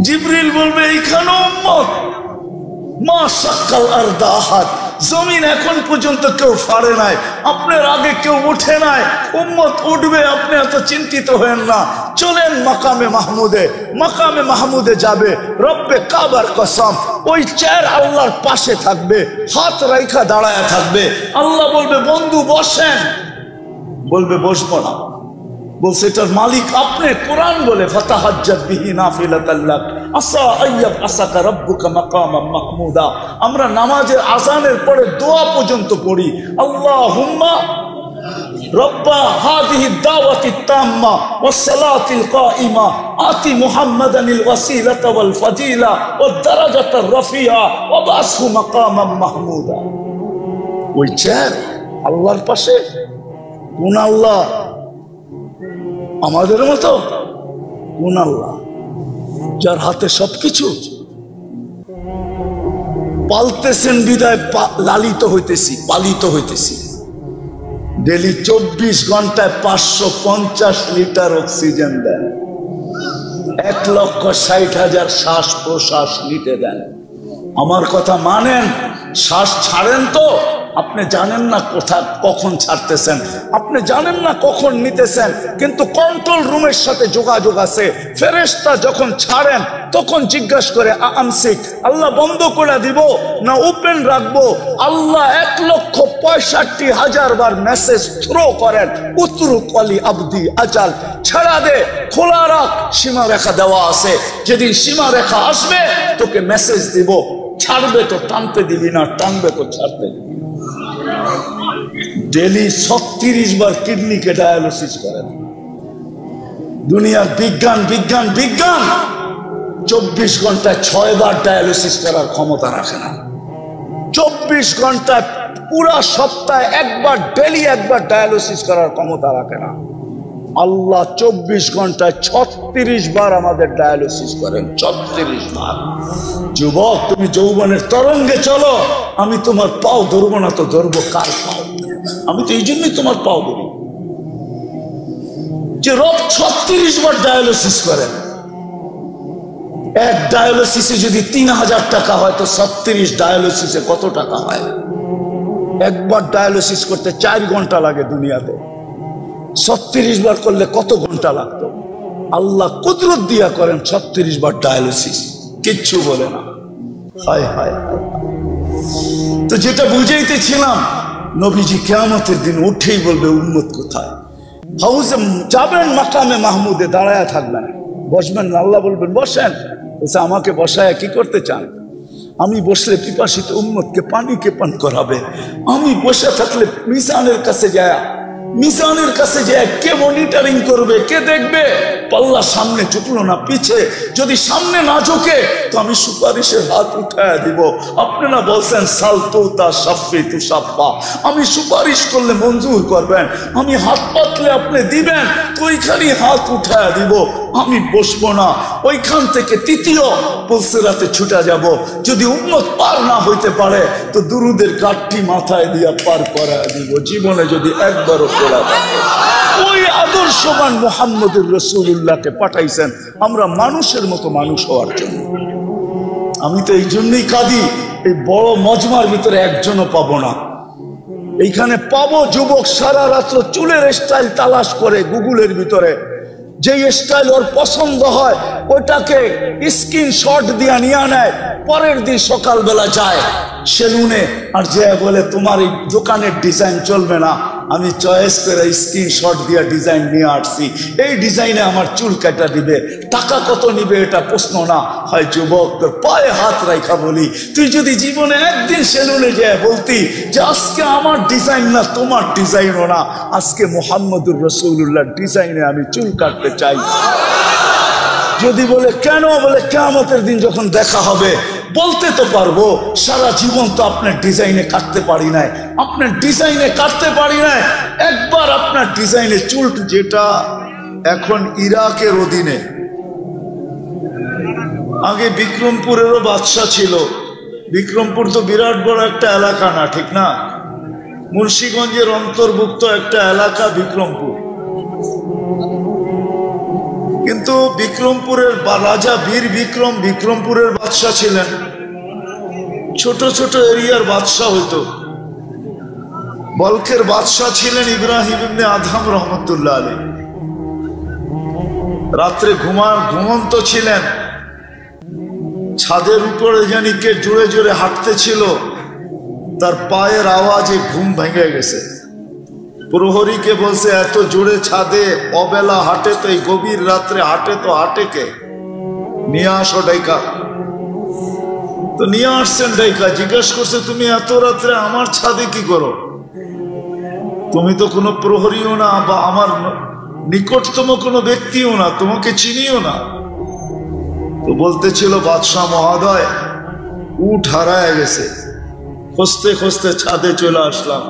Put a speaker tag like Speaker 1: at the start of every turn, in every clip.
Speaker 1: জিবরিল বলবে এইখানে উম্মত মা সাক্কাল আরদ আহাদ, জমিন এখন পর্যন্ত কেউ ফাড়ে নাই, আপনার আগে কেউ উঠে নাই, উম্মত উঠবে, আপনি এত চিন্তিত হয়েন না। চলেন মাকামে মাহমুদে, মাকামে মাহমুদে যাবে, রব্বে কাবার কসম ওই চেয়ার আল্লাহর পাশে থাকবে, হাত রাইখা দাঁড়ায় থাকবে। আল্লাহ বলবে বন্ধু বসেন, বলবে বসবো না। বলছে এটার মালিক আপনি। কোরআন বলে ফাতাহাজ্জাত বিহি নাফিলাতাল লাক আসা আইয়াব আসাকা রাব্বুকা মাকামাম মাহমুদা। আমরা নামাজের আযানের পরে দোয়া পর্যন্ত পড়ি, আল্লাহুম্মা রব্বা হাযিহিদ দাওয়াতিত তাম্মা ওয়াস সালাতিল কাইমা আতি মুহাম্মাদানিল ওয়াসিলাতা ওয়াল ফাজিলা ওয়াদ দারাজাতার রাফিআ ওয়া বাসহু মাকামাম মাহমুদা। ওই চেয়ার আল্লাহর পাশে। কোন আল্লাহ? আমাদের মতো? কোন আল্লাহ যার হাতে সবকিছু? পালতেছেন বিদায় লালিত হইতেছি, পালিত হইতেছি। ডেলি 24 ঘন্টায় 550 লিটার অক্সিজেন দেন, 1,60,000 শ্বাস প্রশ্বাস নিতে দেন। আমার কথা মানেন, শ্বাস ছাড়েন তো আপনি জানেন না কোথায় কখন ছাড়তেছেন, আপনি জানেন না কখন নিতেছেন, কিন্তু কন্ট্রোল রুমের সাথে যোগাযোগ আছে। ফেরেশতা যখন ছাড়েন তখন জিজ্ঞাসা করে আমসিক, আল্লাহ বন্ধ করে দিব না ওপেন রাখবো? আল্লাহ 1,65,000 বার মেসেজ থ্রো করেন, উতরুক আলী আবদি আজাল, ছাড়া দে, খোলা রাখ, সীমা রেখা দেওয়া আছে। যেদিন সীমা রেখা আসবে তোকে মেসেজ দিব, ছাড়বে তো টানতে দিবি না, টানবে তো ছাড়তে দিবি। ডেলি 36 বার কিডনিকে ডায়ালিসিস করেন। দুনিয়ার বিজ্ঞান বিজ্ঞান বিজ্ঞান 24 ঘন্টায় 6 বার ডায়ালিসিস করার ক্ষমতা রাখে না। 24 ঘন্টায় পুরা সপ্তাহে একবার, ডেলি একবার ডায়ালিসিস করার ক্ষমতা রাখে না। আল্লাহ 24 ঘন্টায় 36 বার আমাদের ডায়ালিসিস করেন, 36 বার। যুবক তুমি যৌবনের তরঙ্গে চলো, আমি তোমার পাও ধরবো না তো ধরবো কার পাও? আমি তো এই জন্যই তোমার পাও ধরি যে রব 36 বার ডায়ালিসিস করেন। এক ডায়ালিসিসে যদি 3000 টাকা হয় তো 36 ডায়ালিসিসে কত টাকা হয়? একবার ডায়ালিসিস করতে 4 ঘন্টা লাগে দুনিয়াতে, 36 বার করলে কত ঘন্টা লাগতো? আল্লাহ কুদরত দিয়া করেন 36 বার ডায়ালিসিস, কিচ্ছু বলে না। হায় হায়। তো যেটা বুঝাইতেছিলাম, নবীজি কিয়ামতের দিন উঠেই বলবে উম্মত কোথায়? হাউজে যাবেন, মাকামে মাহমুদে দাঁড়ায় থাকবেন, বসবেন না। আল্লাহ বলবেন বসেন। বলছে আমাকে বসায় কি করতে চান? আমি বসলে পিপাসিত উম্মতকে পানিকে পান করাবে। আমি বসে থাকলে মিজানের কাছে যায় কে মনিটরিং করবে, কে দেখবে? পাল্লা সামনে ঝুঁকলো না পিছে, যদি সামনে না ঝুঁকে তো আমি সুপারিশের হাত উঠায় দিব। আপনারা বলছেন সালতুতা সাফি তু সাফা, আমি সুপারিশ করলে মঞ্জুর করবেন, আমি হাত পাতলে আপনি দিবেন, তো ওইখানে হাত উঠায় দিব। আমি বসবো না, ওইখান থেকে তৃতীয় পুলসিরাতে ছুটে যাব। যদি উম্মত পার না হইতে পারে তো দুরুদের কাঠটি মাথায় দিয়া পার করায় দিব, জীবনে যদি একবারও পড়া থাকে। ওই আদর্শবান মুহাম্মদুর রাসূলুল্লাহকে পাঠাইছেন আমরা মানুষের মতো মানুষ হওয়ার জন্য। আমি তো এই জন্যই কাঁদি, এই বড় মজমার ভিতরে একজনও পাবো না। এইখানে পাবো যুবক সারা রাত্র চুলের স্টাইল তালাশ করে গুগলের ভিতরে, যে স্টাইল ওর পছন্দ হয় ওটাকে স্ক্রিনশট দিয়ে নিয়ে নেয়, পরের দিন সকালবেলা যায় সেলুনে আর যে বলে তোমার এই দোকানের ডিজাইন চলবে না, আমি চয়েস করে স্ক্রিনশট দিয়ে ডিজাইন নিয়ে আসছি, এই ডিজাইনে আমার চুল কাটা দিবে, টাকা কত নিবে এটা প্রশ্ন না। হয় যুবক তোর পায়ে হাত রাখা বলি, তুই যদি জীবনে একদিন সেলুনে যায় বলতি যে আজকে আমার ডিজাইন না তোমার ডিজাইনও না, আজকে মুহাম্মদুর রাসূলুল্লাহর ডিজাইনে আমি চুল কাটতে চাই। যদি বলে কেন? বলে কিয়ামতের দিন যখন দেখা হবে বলতে তো পারবো সারা জীবন তো আপনার ডিজাইনে কাটতে পারি নাই, আপনার ডিজাইনে কাটতে পারি নাই। একবার আপনার ডিজাইনে চুল, যেটা এখন ইরাকের অধীনে, আগে বিক্রমপুরেরও বাদশা ছিল। বিক্রমপুর তো বিরাট বড় একটা এলাকা না, ঠিক না? মুন্সিগঞ্জের অন্তর্ভুক্ত একটা এলাকা বিক্রমপুর, কিন্তু কিন্তু বিক্রমপুরের রাজা বীর বিক্রম বিক্রমপুরের বাদশাহ ছিলেন, ছোট ছোট এরিয়ার বাদশাহ হইতো। বলখের বাদশাহ ছিলেন ইব্রাহিম ইবনে আদহাম রহমতুল্লাহ আলাইহি। রাত্রে ঘুমন্ত ছিলেন, ছাদের উপরে জানি কে জোরে জোরে হাঁটতেছিল, তার পায়ের আওয়াজে ঘুম ভেঙে গেছে। প্রহরীকে বলছে, এত জোরে ছাদে অবেলা হাঁটে তো, এই গভীর রাত্রে হাঁটে তো হাঁটে কে, নিয়ে আসো ডাইকা। তো নিয়ে আসছেন ডাইকা, জিজ্ঞেস করছে, তুমি এত রাত্রে আমার ছাদে কি করো? তুমি তো কোনো প্রহরীও না বা আমার নিকটতম কোনো ব্যক্তিও না, তোমাকে চিনিও না। তো বলতেছিল, বাদশাহ মহোদয়, উট হারায় গেছে, খুঁজতে খুঁজতে ছাদে চলে আসলাম।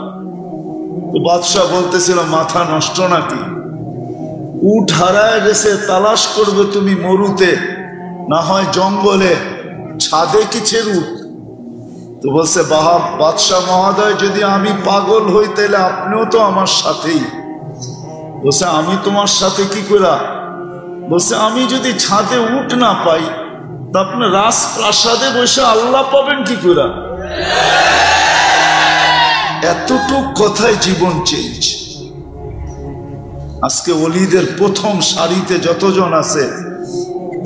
Speaker 1: তো বাদশাহ বলতেছিল, মাথা নষ্ট নাকি? উট হারায় গেছে, তালাশ করবে তুমি মরুতে, না হয় জঙ্গলে, ছাদে কিসের উট? তো বলছে, বাদশাহ মহোদয়, যদি আমি পাগল হই তাহলে আপনিও তো আমার সাথেই। বলছে, আমি তোমার সাথে কি করা? বলছে, আমি যদি ছাদে উঠ না পাই তা আপনি রাজপ্রাসাদে বসে আল্লাহ পাবেন কি করা? এতটুক কথায় জীবন চেঞ্জ। আজকে ওলিদের প্রথম সারিতে যতজন আছে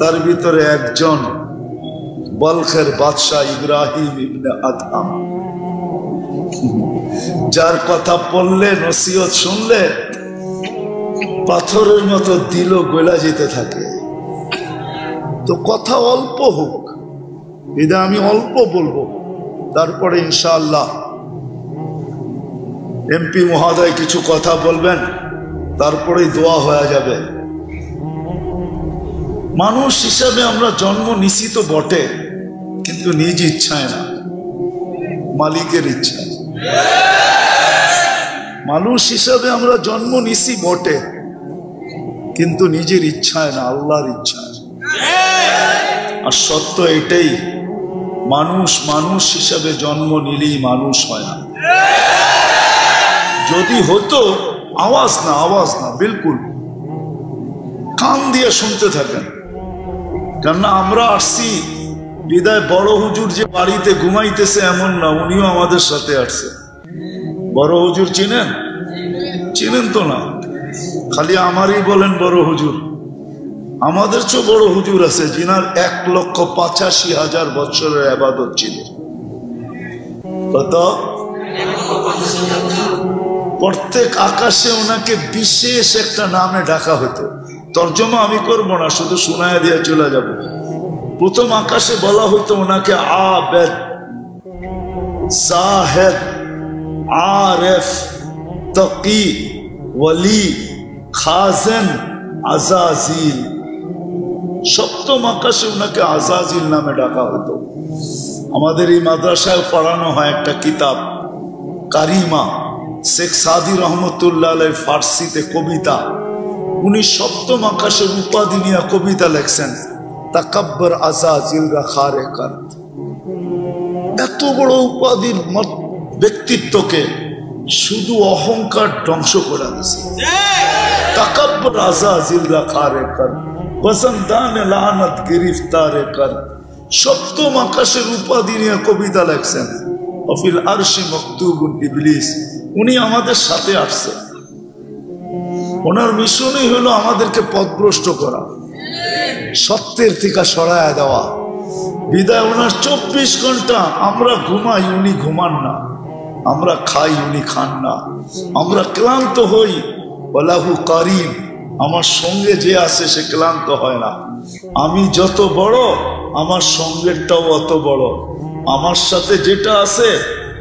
Speaker 1: তার ভিতরে একজন বলখের বাদশাহ ইব্রাহিম ইবনে আদহাম, যার কথা পড়লে, নসিহত শুনলে পাথরের মতো দিল গলা যেতে থাকে। তো কথা অল্প হোক, এটা আমি অল্প বলবো, তারপরে ইনশাআল্লাহ এমপি মহোদয় কিছু কথা বলবেন, তারপরেই দোয়া হয়ে যাবে। মানুষ হিসাবে আমরা জন্ম নিছি তো বটে, কিন্তু নিজ ইচ্ছায় না, মালিকের ইচ্ছায়। মানুষ হিসাবে আমরা জন্ম নিছি বটে, কিন্তু নিজের ইচ্ছায় না, আল্লাহর ইচ্ছায়। আর সত্য এটাই, মানুষ হিসাবে জন্ম নিলেই মানুষ হয় না। যদি হতো, আওয়াজ না, বিলকুল কান দিয়ে শুনতে থাকেন। কেননা আমরা আসছি বিদায়, বড় হুজুর যে বাড়িতে ঘুমাইতেছে এমন না, উনিও আমাদের সাথে আসছে। বড় হুজুর চিনেন তো না, খালি আমারই বলেন বড় হুজুর। আমাদের চেয়ে বড় হুজুর আছে, যিনার 1,85,000 বছরের ইবাদত ছিল। কত? প্রত্যেক আকাশে ওনাকে বিশেষ একটা নামে ডাকা হতো। তর্জমা আমি করব না, শুধু শোনায় দিয়ে চলে যাব। প্রথম আকাশে বলা হতো ওনাকে আবেদ, জাহেদ, আরেফ, তাকি, ওয়ালি, খাজেন, আজাজিল। সপ্তম আকাশে ওনাকে আজাজিল নামে ডাকা হতো। আমাদের এই মাদ্রাসায় পড়ানো হয় একটা কিতাব কারিমা, শেখ সাদি রহমতুল্লাহ আলাইহির ফার্সিতে কবিতা। উনি সপ্তম আকাশের উপাধি নিয়ে কবিতা লেখছেন, তাকাব্বর আজাজিল রাখারে কার। এত বড় উপাধির ব্যক্তিত্বকে শুধু অহংকার ধ্বংস করে দিয়েছে। তাকাব্বর আজাজিল রাখারে কার, বসন্তানে লানত গিরফতারে কর। সপ্তম আকাশের উপাধি নিয়ে কবিতা লেখছেন। অফিল আরশি মকতুবুন ইবলিস। উনি আমাদের সাথে আসছে, ওনার মিশনই হলো আমাদেরকে পথভ্রষ্ট করা, সত্যের থেকে সরায় দেওয়া। বিদায় ওনার 24 ঘন্টা আমরা ঘুমাই, উনি ঘুমান না, আমরা খাই, উনি খান না, আমরা ক্লান্ত হই, ওয়ালাহু কারিম, আমার সঙ্গে যে আছে সে ক্লান্ত হয় না। আমি যত বড়, আমার সঙ্গেরটাও অত বড়। আমার সাথে যেটা আছে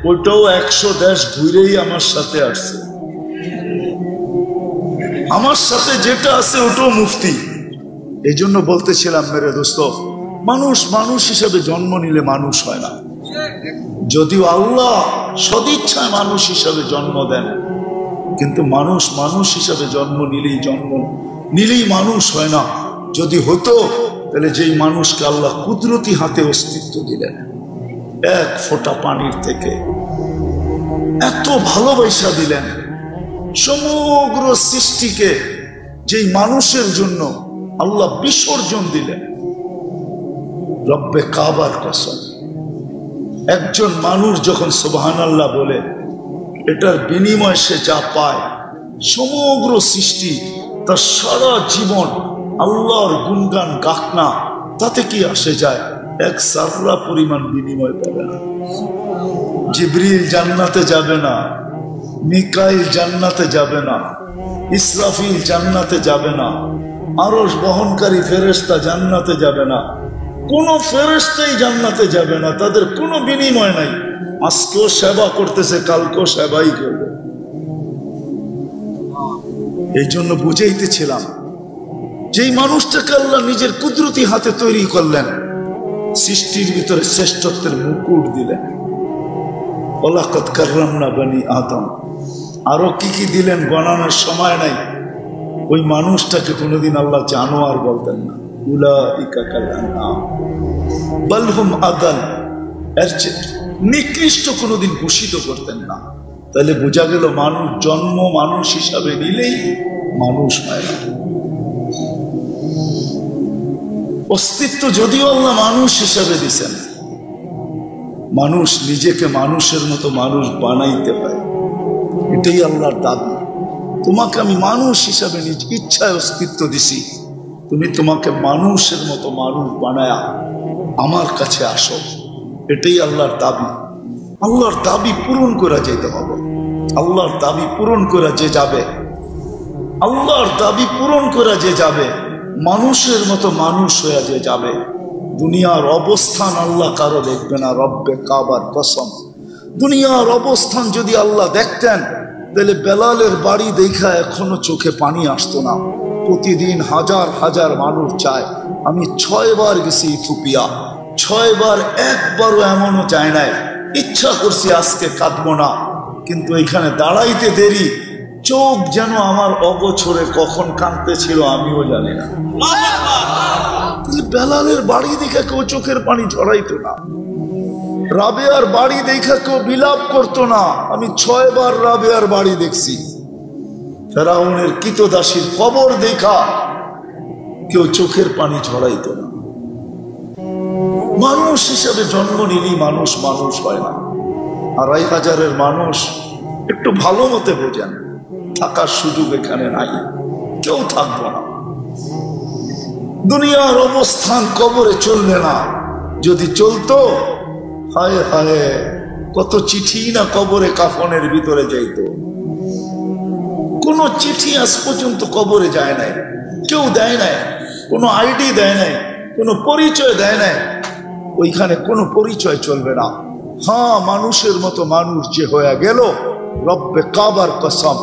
Speaker 1: ওইটাও 100 দেশ ঘুরেই আমার সাথে আসছে। আমার সাথে যেটা আছে ওটাও মুফতি। এই জন্য বলতেছিলাম মেরে দোস্ত, মানুষ হিসেবে জন্ম নিলে মানুষ হয় না। যদিও আল্লাহ সদিচ্ছায় মানুষ হিসাবে জন্ম দেন, কিন্তু মানুষ হিসাবে জন্ম নিলেই মানুষ হয় না। যদি হতো তাহলে যেই মানুষকে আল্লাহ কুদরতি হাতে অস্তিত্ব দিলেন, এক ফোঁটা পানির থেকে এত ভালোবাসা দিলেন, সমগ্র সৃষ্টিকে যেই মানুষের জন্য আল্লাহ বিসর্জন দিলেন। রব্বে কাবার কসম, একজন মানুষ যখন সুবহানাল্লাহ বলে, এটার বিনিময়ে সে যা পায়, সমগ্র সৃষ্টি তার সারা জীবন আল্লাহর গুণগান গাক না, তাতে কি আসে যায়? এক সাররা পরিমাণ বিনিময় পাবে না। জিবরিল জান্নাতে যাবে না, মিকাইল জান্নাতে যাবে না, ইসরাফিল জান্নাতে যাবে না, আরশ বহনকারী ফেরেশতা জান্নাতে যাবে না, কোন ফেরেশতাই জান্নাতে যাবে না। তাদের কোনো বিনিময় নাই। আজকেও সেবা করতেছে, কালকেও সেবাই করবে। এই জন্য বুঝাইতেছিলাম, যেই মানুষটাকে আল্লাহ নিজের কুদরতি হাতে তৈরি করলেন, সৃষ্টির ভিতরে শ্রেষ্ঠত্বের মুকুট দিলেন। ওয়ালাকাদ কাররামনা বনি আদম, আরো কি কি দিলেন গণনার সময় নাই। ওই মানুষটাকে কোনোদিন আল্লাহ জানোয়ার বলতেন না। উলাইকা কাল আনআম বাল হুম আদাল, এর চেয়ে নিকৃষ্ট কোনোদিন ঘোষিত করতেন না। তাহলে বোঝা গেল মানুষ জন্ম মানুষ হিসাবে নিলেই মানুষ হয় না। অস্তিত্ব যদিও আল্লাহ মানুষ হিসাবে দিছেন, মানুষ নিজেকে মানুষের মতো মানুষ বানাইতে হয়। এটাই আল্লাহর দাবি। তোমাকে আমি মানুষ হিসাবে নিজ ইচ্ছায় অস্তিত্ব দিছি, তুমি তোমাকে মানুষের মতো মানুষ বানায়া আমার কাছে আসো। এটাই আল্লাহর দাবি। আল্লাহর দাবি পূরণ করা যেতে হবে। আল্লাহর দাবি পূরণ করা যে যাবে, আল্লাহর দাবি পূরণ করা যে যাবে, মানুষের মতো মানুষ হয়ে যে যাবে, দুনিয়ার অবস্থান আল্লাহ কারো দেখবে না। রব্বে কাবার কসম, দুনিয়ার অবস্থান যদি আল্লাহ দেখতেন, তাহলে বেলালের বাড়ি দেখা এখনো চোখে পানি আসতো না। প্রতিদিন হাজার হাজার মানুষ চায়। আমি 6 বার গেছি ইথিওপিয়া, 6 বার একবারও এমনও চায় নাই ইচ্ছা করছি আজকে কাঁদবো না, কিন্তু এখানে দাঁড়াইতে দেরি, চোখ যেন আমার অগোছরে কখন কাঁদতে ছিল আমিও জানি না। বেলালের বাড়ি দেখে কেউ চোখের পানি ঝরাইতো না, রাবেয়ার বাড়ি দেখে কেউ বিলাপ করতো না। আমি 6 বার রাবেয়ার বাড়ি দেখছি। ফেরাউনের কৃতদাসীর কবর দেখা কেউ চোখের পানি ঝরাইতো না। মানুষ হিসাবে জন্ম নিলেই মানুষ মানুষ হয় না। 2,500 মানুষ একটু ভালো মতে বোঝেন, থাকার সুযোগ এখানে নাই, কেউ থাকবো না। দুনিয়ার অবস্থান কবরে চলবে না। যদি চলতো, হায় হায় কত চিঠি না কবরে কাফনের ভিতরে যাইত। কোন চিঠি আজ পর্যন্ত কবরে যায় নাই, কেউ দেয় নাই, কোনো আইডি দেয় নাই, কোনো পরিচয় দেয় নাই। ওইখানে কোনো পরিচয় চলবে না। হ্যাঁ, মানুষের মতো মানুষ যে হয়ে গেল, রব্বে কাবার কসম।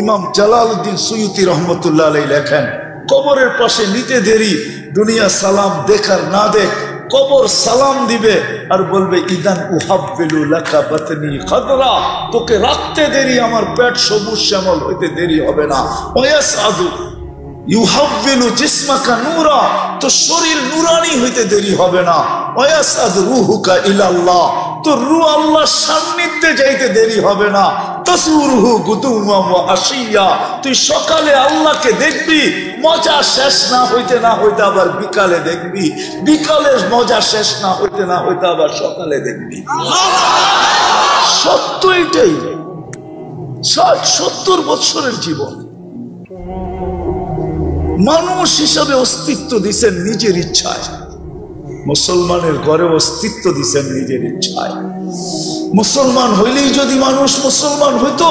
Speaker 1: ইমাম জালালউদ্দিন সুয়ুতি রহমতুল্লাহ আলাইহি লেখেন, কবরের পাশে নিতে দেরি, দুনিয়া সালাম দেখার না দেখ, কবর সালাম দিবে আর বলবে ইদান উহাব্বিলু লাকা বাতনি খাদরা, তোকে রাখতে দেরি, আমার পেট সবুজ শ্যামল হইতে দেরি হবে না। ওয়ায়াসআদু ইউহাব্বিলু জিসমাকা নূরা, তো শরীর নূরানি হইতে দেরি হবে না। ওয়ায়াসআদ রূহুকা ইলাল্লাহ, তো রূহ আল্লাহর সান্নিধ্যে যাইতে দেরি হবে না। তাসুরুহু গুদুওয়া ওয়া আশিয়া, তুই সকালে আল্লাহকে দেখবি, মজা শেষ না হইতে আবার বিকালে দেখবি, বিকালের মজা শেষ না হইতে আবার সকালে দেখবি। সত্য এটাই। 60-70 বছরের জীবন মানুষ হিসাবে অস্তিত্ব দিছেন নিজের ইচ্ছায়। মুসলমানের ঘরে অস্তিত্ব দিছেন নিজের ইচ্ছায়। মুসলমান হইলেই যদি মানুষ মুসলমান হইতো,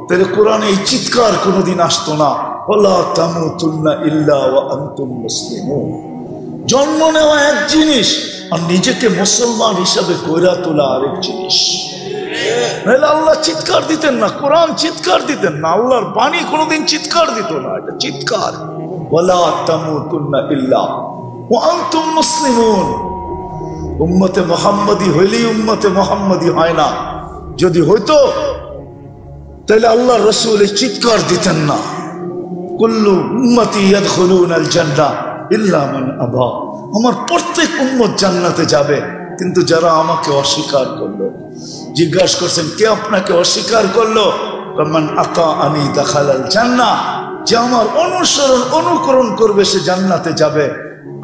Speaker 1: তাহলে কোরআনে এই চিৎকার কোনোদিন আসতো না, ওয়ালা তামুতুন্না ইল্লা ওয়া আনতুম মুসলিমুন। জন্ম নেওয়া এক জিনিস, আর নিজেকে মুসলমান হিসাবে গড়ে তোলা আরেক জিনিস। নাহলে আল্লাহ চিৎকার দিতেন না, কোরআন চিৎকার দিতেন না, আল্লাহর বাণী কোনোদিন চিৎকার দিত না। এটা চিৎকার, ওয়ালা তামুতুন্না ইল্লা ওয়া আনতুম মুসলিমুন। উম্মতে মুহাম্মাদি হইলেই উম্মতে মুহাম্মাদি হয় না। যদি হইতো তাহলে আল্লাহ রাসূল চিৎকার দিতেন না, কুল্লু উম্মতি ইয়াদখুলুনাল জান্নাহ ইল্লা মান আবা, আমার প্রত্যেক উম্মত জান্নাতে যাবে, কিন্তু যারা আমাকে অস্বীকার করলো। জিজ্ঞাসা করছেন, কে আপনাকে অস্বীকার করলো? মান আতাআনি দাখালাল জান্নাহ, যে আমার অনুসরণ অনুকরণ করবে সে জান্নাতে যাবে,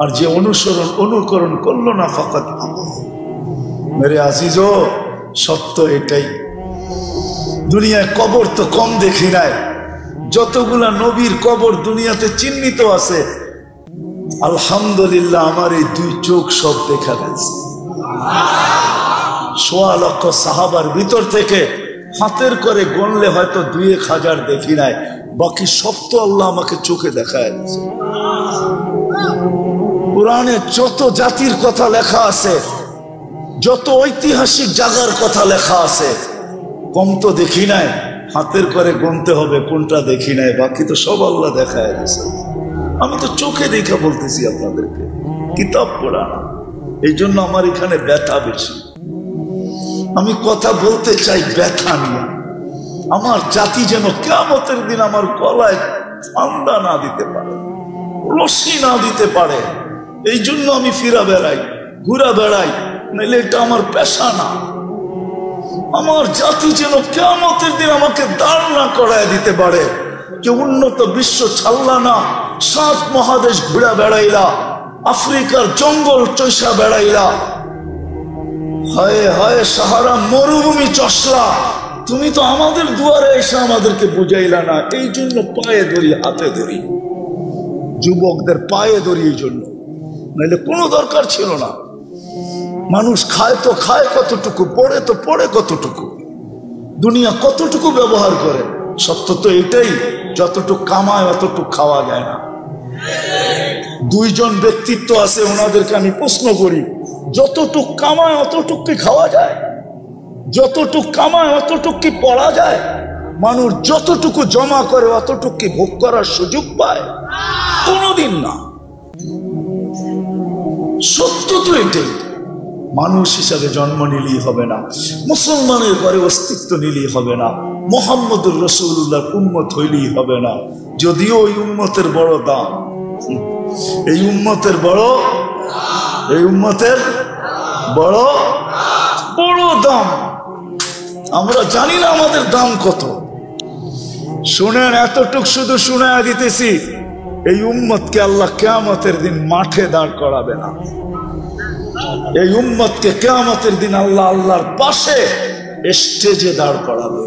Speaker 1: আর যে অনুসরণ অনুকরণ করলো না ফাকাত আবা। মেরে আজিজো, সত্য এটাই। দুনিয়ায় কবর তো কম দেখি নাই, যতগুলা নবীর কবর দুনিয়াতে চিহ্নিত আছে, আলহামদুলিল্লাহ আমার এই দুই চোখ সব দেখা গেছে। ১৬ লক্ষ সাহাবার ভিতর থেকে হাতের করে গণলে হয়তো ২-১ দেখি নাই, বাকি সব তো আল্লাহ আমাকে চোখে দেখায় দিয়েছে। কোরআনে যত জাতির কথা লেখা আছে, যত ঐতিহাসিক জায়গার কথা লেখা আছে, কম তো দেখি নাই, হাতের করে গুনতে হবে কোনটা দেখি নাই, বাকি তো সব আল্লাহ দেখায় দিয়েছে। আমি তো চোখে দেখা বলতেছি আপনাদেরকে, কিতাব পড়া না। এই জন্য আমার এখানে ব্যথা বেশি। আমি কথা বলতে চাই ব্যথা নিয়ে। আমার জাতি যেন কিয়ামতের দিন আমার গলায় ফান্দা না দিতে পারে, রশি না দিতে পারে। এই জন্য আমি ফিরা বেড়াই, ঘুরা বেড়াই, নাহলে এটা আমার পেশা না। আমার জাতি যেন কিয়ামতের দিন আমাকে দাঁড় না করায় দিতে পারে যে উন্নত বিশ্ব ছাড়লা না, 7 মহাদেশ ঘুরা বেড়াইলা, আফ্রিকার জঙ্গল চৈসা বেড়াইলা, হয় হয় সাহারা মরুভূমি চষলা, তুমি তো আমাদের দুয়ারে এসে আমাদেরকে বুঝাইলা না। এই জন্য পায়ে ধরি, হাতে ধরি, যুবকদের পায়ে ধরি, এই জন্য, নাহলে কোনো দরকার ছিল না। মানুষ খায় তো খায় কতটুকু, পড়ে তো পড়ে কতটুকু, দুনিয়া কতটুকু ব্যবহার করে। সত্য তো এটাই, যতটুকু কামায় অতটুকু খাওয়া যায় না। 2 জন ব্যক্তিত্ব আছে, ওনাদেরকে আমি প্রশ্ন করি, যতটুক কামায় অতটুক কি খাওয়া যায়? যতটুক কামায় অতটুক কি পড়া যায়? মানুষ যতটুকু জমা করে অতটুক কি ভোগ করার সুযোগ পায়? কোনোদিন না। সত্য তো এটাই। মানুষ হিসাবে জন্ম নিলেই হবে না, মুসলমানের ঘরে অস্তিত্ব নিলেই হবে না, মুহাম্মদুর রাসূলুল্লাহর উম্মত হইলেই হবে না। যদিও ওই উম্মতের বড় দাম, এই উম্মতের বড় বড় দাম। আমরা জানি না আমাদের দাম কত। শুনেন, এতটুক শুধু শুনায়া দিতেছি, এই উম্মতকে আল্লাহ কিয়ামতের দিন মাঠে দাঁড় করাবে না। এই উম্মতকে কিয়ামতের দিন আল্লাহ আল্লাহর পাশে স্টেজে দাঁড় করাবে।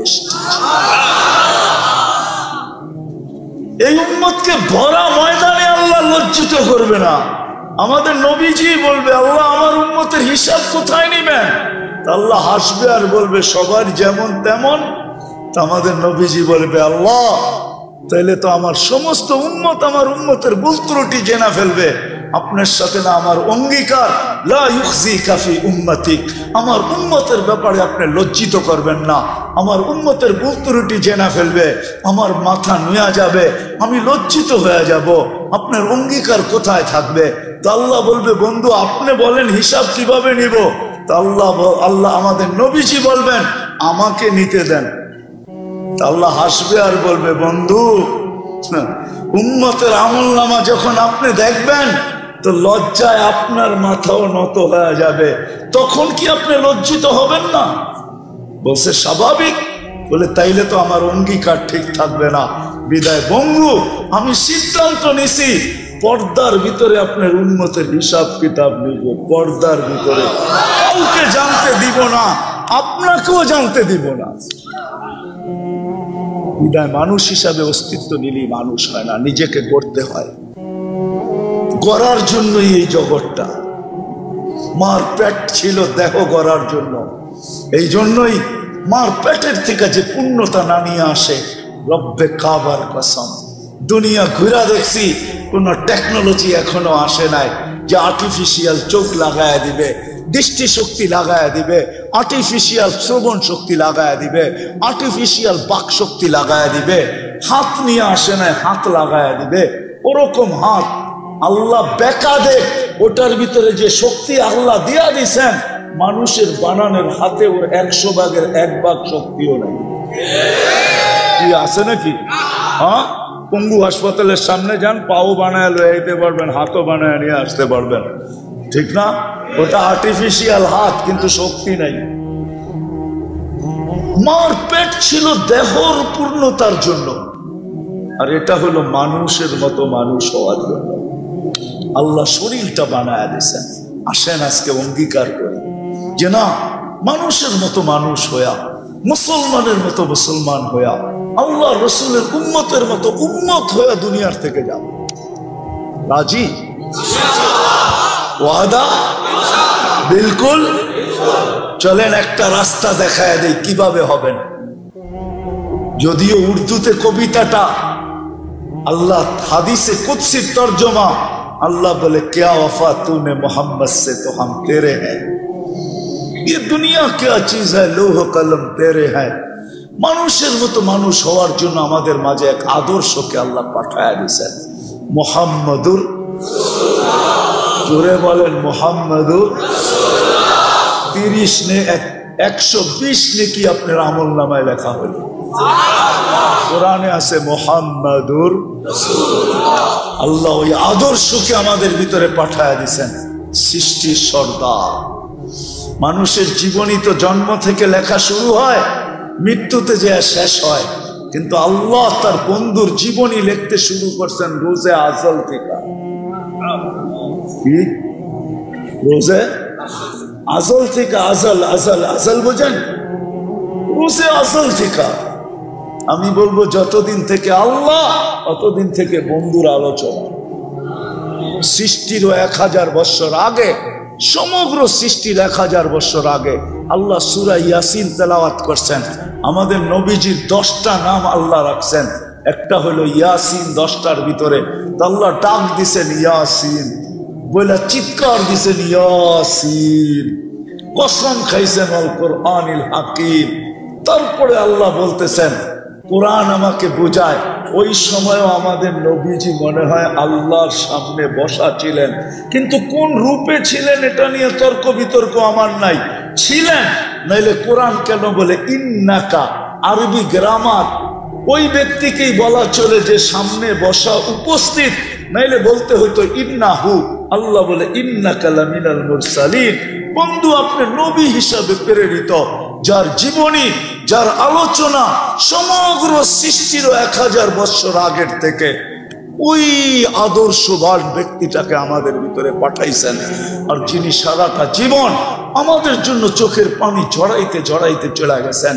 Speaker 1: এই উম্মতকে ভরা ময়দানে আল্লাহ লজ্জিত করবে না। আমাদের নবীজি বলবে, আল্লাহ আমার উম্মতের হিসাব কোথায় নিবেন? আল্লাহ হাসবে আর বলবে, সবার যেমন তেমন। আমাদের নবীজি বলবে, আল্লাহ তাইলে তো আমার সমস্ত উম্মত আমার উম্মতের ভুল ত্রুটি জেনে ফেলবে। আপনার সাথে না আমার অঙ্গীকার, লা ইউখজিকা ফি উম্মতিক, আমার উম্মতের ব্যাপারে আপনি লজ্জিত করবেন না। আমার উম্মতের ভুল ত্রুটি জেনে ফেলবে, আমার মাথা নুয়া যাবে, আমি লজ্জিত হয়ে যাব। আপনার অঙ্গীকার কোথায় থাকবে? তো আল্লাহ বলবে, বন্ধু আপনি বলেন হিসাব কিভাবে নিব? তো আল্লাহ আমাদের নবীজি বলবেন, আমাকে নিতে দেন। আল্লাহ হাসবে আর বলবে, বন্ধু উম্মতের আমলনামা যখন আপনি দেখবেন তো লজ্জায় আপনার মাথাও নত হয়ে যাবে। তখন কি আপনি লজ্জিত হবেন না? বলছে স্বাভাবিক। বলে তাইলে তো আমার অঙ্গীকার ঠিক থাকবে না। বিদায় বঙ্গু, আমি সিদ্ধান্ত নিছি পর্দার ভিতরে আপনার উম্মতের হিসাব কিতাব নিব। পর্দার ভিতরে কাউকে জানতে দিব না, আপনাকেও জানতে দিব না। বিদায় মানুষ হিসাবে অস্তিত্ব নিলেই মানুষ হয় না, নিজেকে গড়তে হয়। গড়ার জন্যই এই জগৎটা। মার পেট ছিল দেহ গড়ার জন্য। এই জন্যই মার পেটের থেকে যে পূর্ণতা না নিয়ে আসে, রব্বে কাবার কসম, দুনিয়া ঘুরা দেখছি, কোন টেকনোলজি এখনো আসে নাই যে আর্টিফিশিয়াল চোখ লাগায় দিবে, দৃষ্টি শক্তি লাগায় দিবে, আর্টিফিশিয়াল শ্রবণ শক্তি লাগায় দিবে, আর্টিফিশিয়াল বাক শক্তি লাগায় দিবে। হাত নিয়ে আসে নাই, হাত লাগায় দিবে। ওরকম হাত আল্লাহ বেকা দেখ, ওটার ভিতরে যে শক্তি আল্লাহ দিয়া দিছেন, মানুষের বানানোর হাতে ওর 100 ভাগের 1 ভাগ শক্তিও নাই। কি আছে নাকি? হ্যাঁ, পঙ্গু হাসপাতালের সামনে যান, পাও বানায় লয়ে যেতে পারবেন, হাতও বানায় নিয়ে আসতে পারবেন, ঠিক না? ওটা আর্টিফিশিয়াল হাত, কিন্তু শক্তি নাই। মার পেট ছিল দেহর পূর্ণতার জন্য। আর এটা হলো মানুষের মতো মানুষ হওয়ার জন্য আল্লাহ শরীরটা বানায় দিয়েছেন। আসেন আজকে অঙ্গীকার করি যে না, মানুষের মতো মানুষ হইয়া, মুসলমানের মতো মুসলমান হইয়া, আল্লাহ রসুলের উম্মতের মতো উম্মত হইয়া দুনিয়ার থেকে যাব। রাজি? ওয়াদা? বিলকুল। চলেন একটা রাস্তা দেখায় দেই কিভাবে হবেন। যদিও উর্দুতে কবিতাটা, আল্লাহ হাদিসে কুদসির তর্জমা, अल्लाह बोले क्या वफा तूने मोहम्मद से तो हम तेरे हैं, ये दुनिया क्या चीज है, लोह कलम तेरे हैं। মানুষের মতো মানুষ হওয়ার জন্য আমাদের মাঝে এক আদর্শকে আল্লাহ পাঠায় দিয়েছেন, মুহাম্মাদুর রাসূলুল্লাহ। জোরে বলেন মুহাম্মাদুর রাসূলুল্লাহ। 30 ने 120 নেকি আপনার আমলনামায় লেখা হলো। কোরআনে আছে মুহাম্মাদুর রাসূলুল্লাহ। আল্লাহ ওই আদর্শকে আমাদের ভিতরে পাঠায় দিয়েছেন। সৃষ্টির সর্দার মানুষের জীবনী তো জন্ম থেকে লেখা শুরু হয়, মৃত্যুতে যে শেষ হয়, কিন্তু আল্লাহ তার বন্ধুর জীবনী লিখতে শুরু করছেন রোজে আজল থেকে। রোজে আজল থেকে, আজল আজল আজল বোঝেন, রোজে আজল থেকে। আমি বলবো যতদিন থেকে আল্লাহ ততদিন থেকে বন্ধুর আলোচনা। সৃষ্টিরও 1000 বছর আগে, সমগ্র সৃষ্টির 1000 বছর আগে আল্লাহ সূরা ইয়াসিন তেলাওয়াত করছেন। আমাদের নবীজির 10টা নাম আল্লাহ রাখছেন, একটা হলো ইয়াসিন। 10টার ভিতরে আল্লাহ ডাক দিছেন ইয়াসিন বলে, চিৎকার দিছেন ইয়াসিন, কসম খাইছেন আল কোরআনিল হাকিম। তারপরে আল্লাহ বলতেছেন কোরআন আমাকে বোঝায়। ওই সময়ও আমাদের নবীজি মনে হয় আল্লাহর সামনে বসা ছিলেন, কিন্তু কোন রূপে ছিলেন এটা নিয়ে তর্ক বিতর্ক আমার নাই। ছিলেন, নাইলে কোরআন কেন বলে ইন্নাকা? আরবি গ্রামার ওই ব্যক্তিকেই বলা চলে যে সামনে বসা উপস্থিত, নাইলে বলতে হইতো ইন্নাহু। আল্লাহ বলে ইন্নাকা লামিনাল মুরসালিন, বন্ধু আপনি নবী হিসাবে প্রেরিত, যার জীবনী, যার আলোচনা সমগ্র সৃষ্টির 1000 বছর আগের থেকে ওই আদর্শবান ব্যক্তিটাকে আমাদের ভিতরে পাঠাইছেন। আর যিনি সারাটা জীবন আমাদের জন্য চোখের পানি ঝরাইতে ঝরাইতে চলে গেছেন।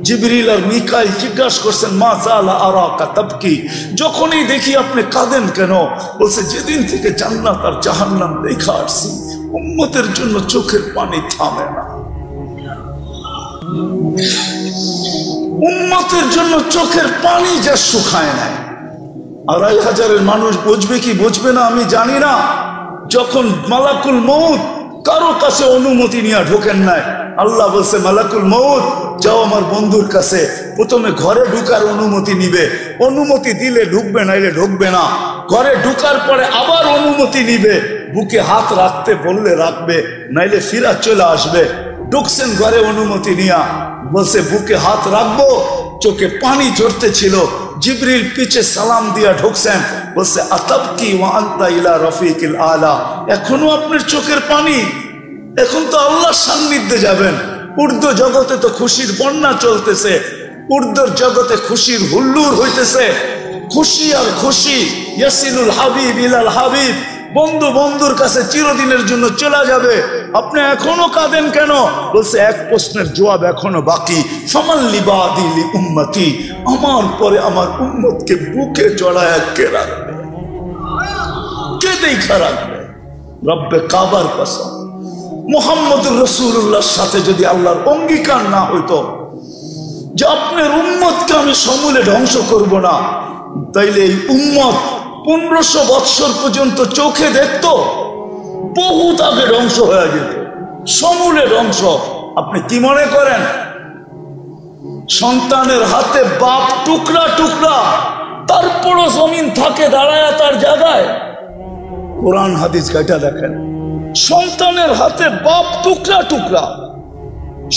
Speaker 1: জিবরিল আর মিকাইল জিজ্ঞাসা করছেন মা জালা আরাকা তাবকি, যখনই দেখি আপনি কাঁদেন কেন? বলছে যেদিন থেকে জান্নাত আর জাহান্নাম দেখা আসছি, উম্মতের জন্য চোখের পানি থামে না। উম্মতের জন্য চোখের পানি যা শুকায় নাই। 2500 মানুষ বুঝবে কি বুঝবে না আমি জানি না। যখন মালাকুল মউত কারো কাছে অনুমতি নিয়ে ঢোকেন নাই, আল্লাহ বলছে মালাকুল মউত যাও আমার বন্ধুর কাছে, প্রথমে ঘরে ঢুকার অনুমতি নিবে, অনুমতি দিলে ঢুকবে, নাইলে ঢুকবে না। ঘরে ঢুকার পরে আবার অনুমতি নিবে, বুকে হাত রাখতে বললে রাখবে, নাইলে ফিরা চলে আসবে। ঢুকছেন ঘরে অনুমতি নিয়া, বলছে বুকে হাত রাখবো, চোখে পানি ঝরতে ছিল। জিবরিল পিছে সালাম দিয়া ঢুকছেন, বলছে আতাবকি ওয়া আনতা ইলা রফিকিল আলা, এখনো আপনার চোখের পানি? এখন তো আল্লাহর সান্নিধ্যে যাবেন। উর্দু জগতে তো খুশির বন্যা চলতেছে, উর্দুর জগতে খুশির হুল্লুর হইতেছে, খুশি আর খুশি। ইয়াসিলুল হাবিব ইলাল হাবিব, বন্ধু বন্ধুর কাছে চিরদিনের জন্য চলে যাবে। আপনি এখনো কাঁদেন কেন? বলছে এক প্রশ্নের জবাব এখনো বাকি। ফামাল লিবাদি লি উম্মতি, আমার পরে আমার উম্মতকে বুকে জড়ায় কে রাখবে, কে দেখা রাখবে? রব্বে কাবার কসম, মুহাম্মদুর রাসূলুল্লাহর সাথে যদি আল্লাহর অঙ্গীকার না হইতো যে আপনার উম্মতকে আমি সমূলে ধ্বংস করব না, তাইলে এই উম্মত 1500 বৎসর পর্যন্ত চোখে দেখত, বহুত আগে ধ্বংস হয়ে যেত, সমূলে ধ্বংস। আপনি কি মনে করেন সন্তানের হাতে বাপ টুকরা টুকরা, তারপরও জমিন থাকে দাঁড়ায় তার জায়গায়? কোরআন হাদিস ঘাটা দেখেন, সন্তানের হাতে বাপ টুকরা টুকরা,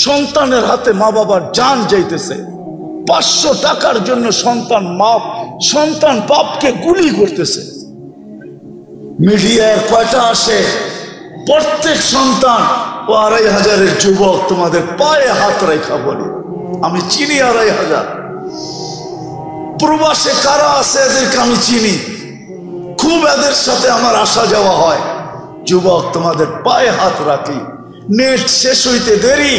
Speaker 1: সন্তানের হাতে মা বাবার জান যাইতেছে। 500 টাকার জন্য সন্তান বাপকে গুলি করতেছে। মিডিয়ায় কয়টা আসে? প্রত্যেক সন্তান ও 2500-এর যুবক তোমাদের পায়ে হাত রেখা বলি, আমি চিনি 2500। প্রবাসে কারা আছে এদেরকে আমি চিনি, খুব এদের সাথে আমার আসা যাওয়া হয়। যুবক, তোমাদের পায়ে হাত রাখি, নেট শেষ হইতে দেরি,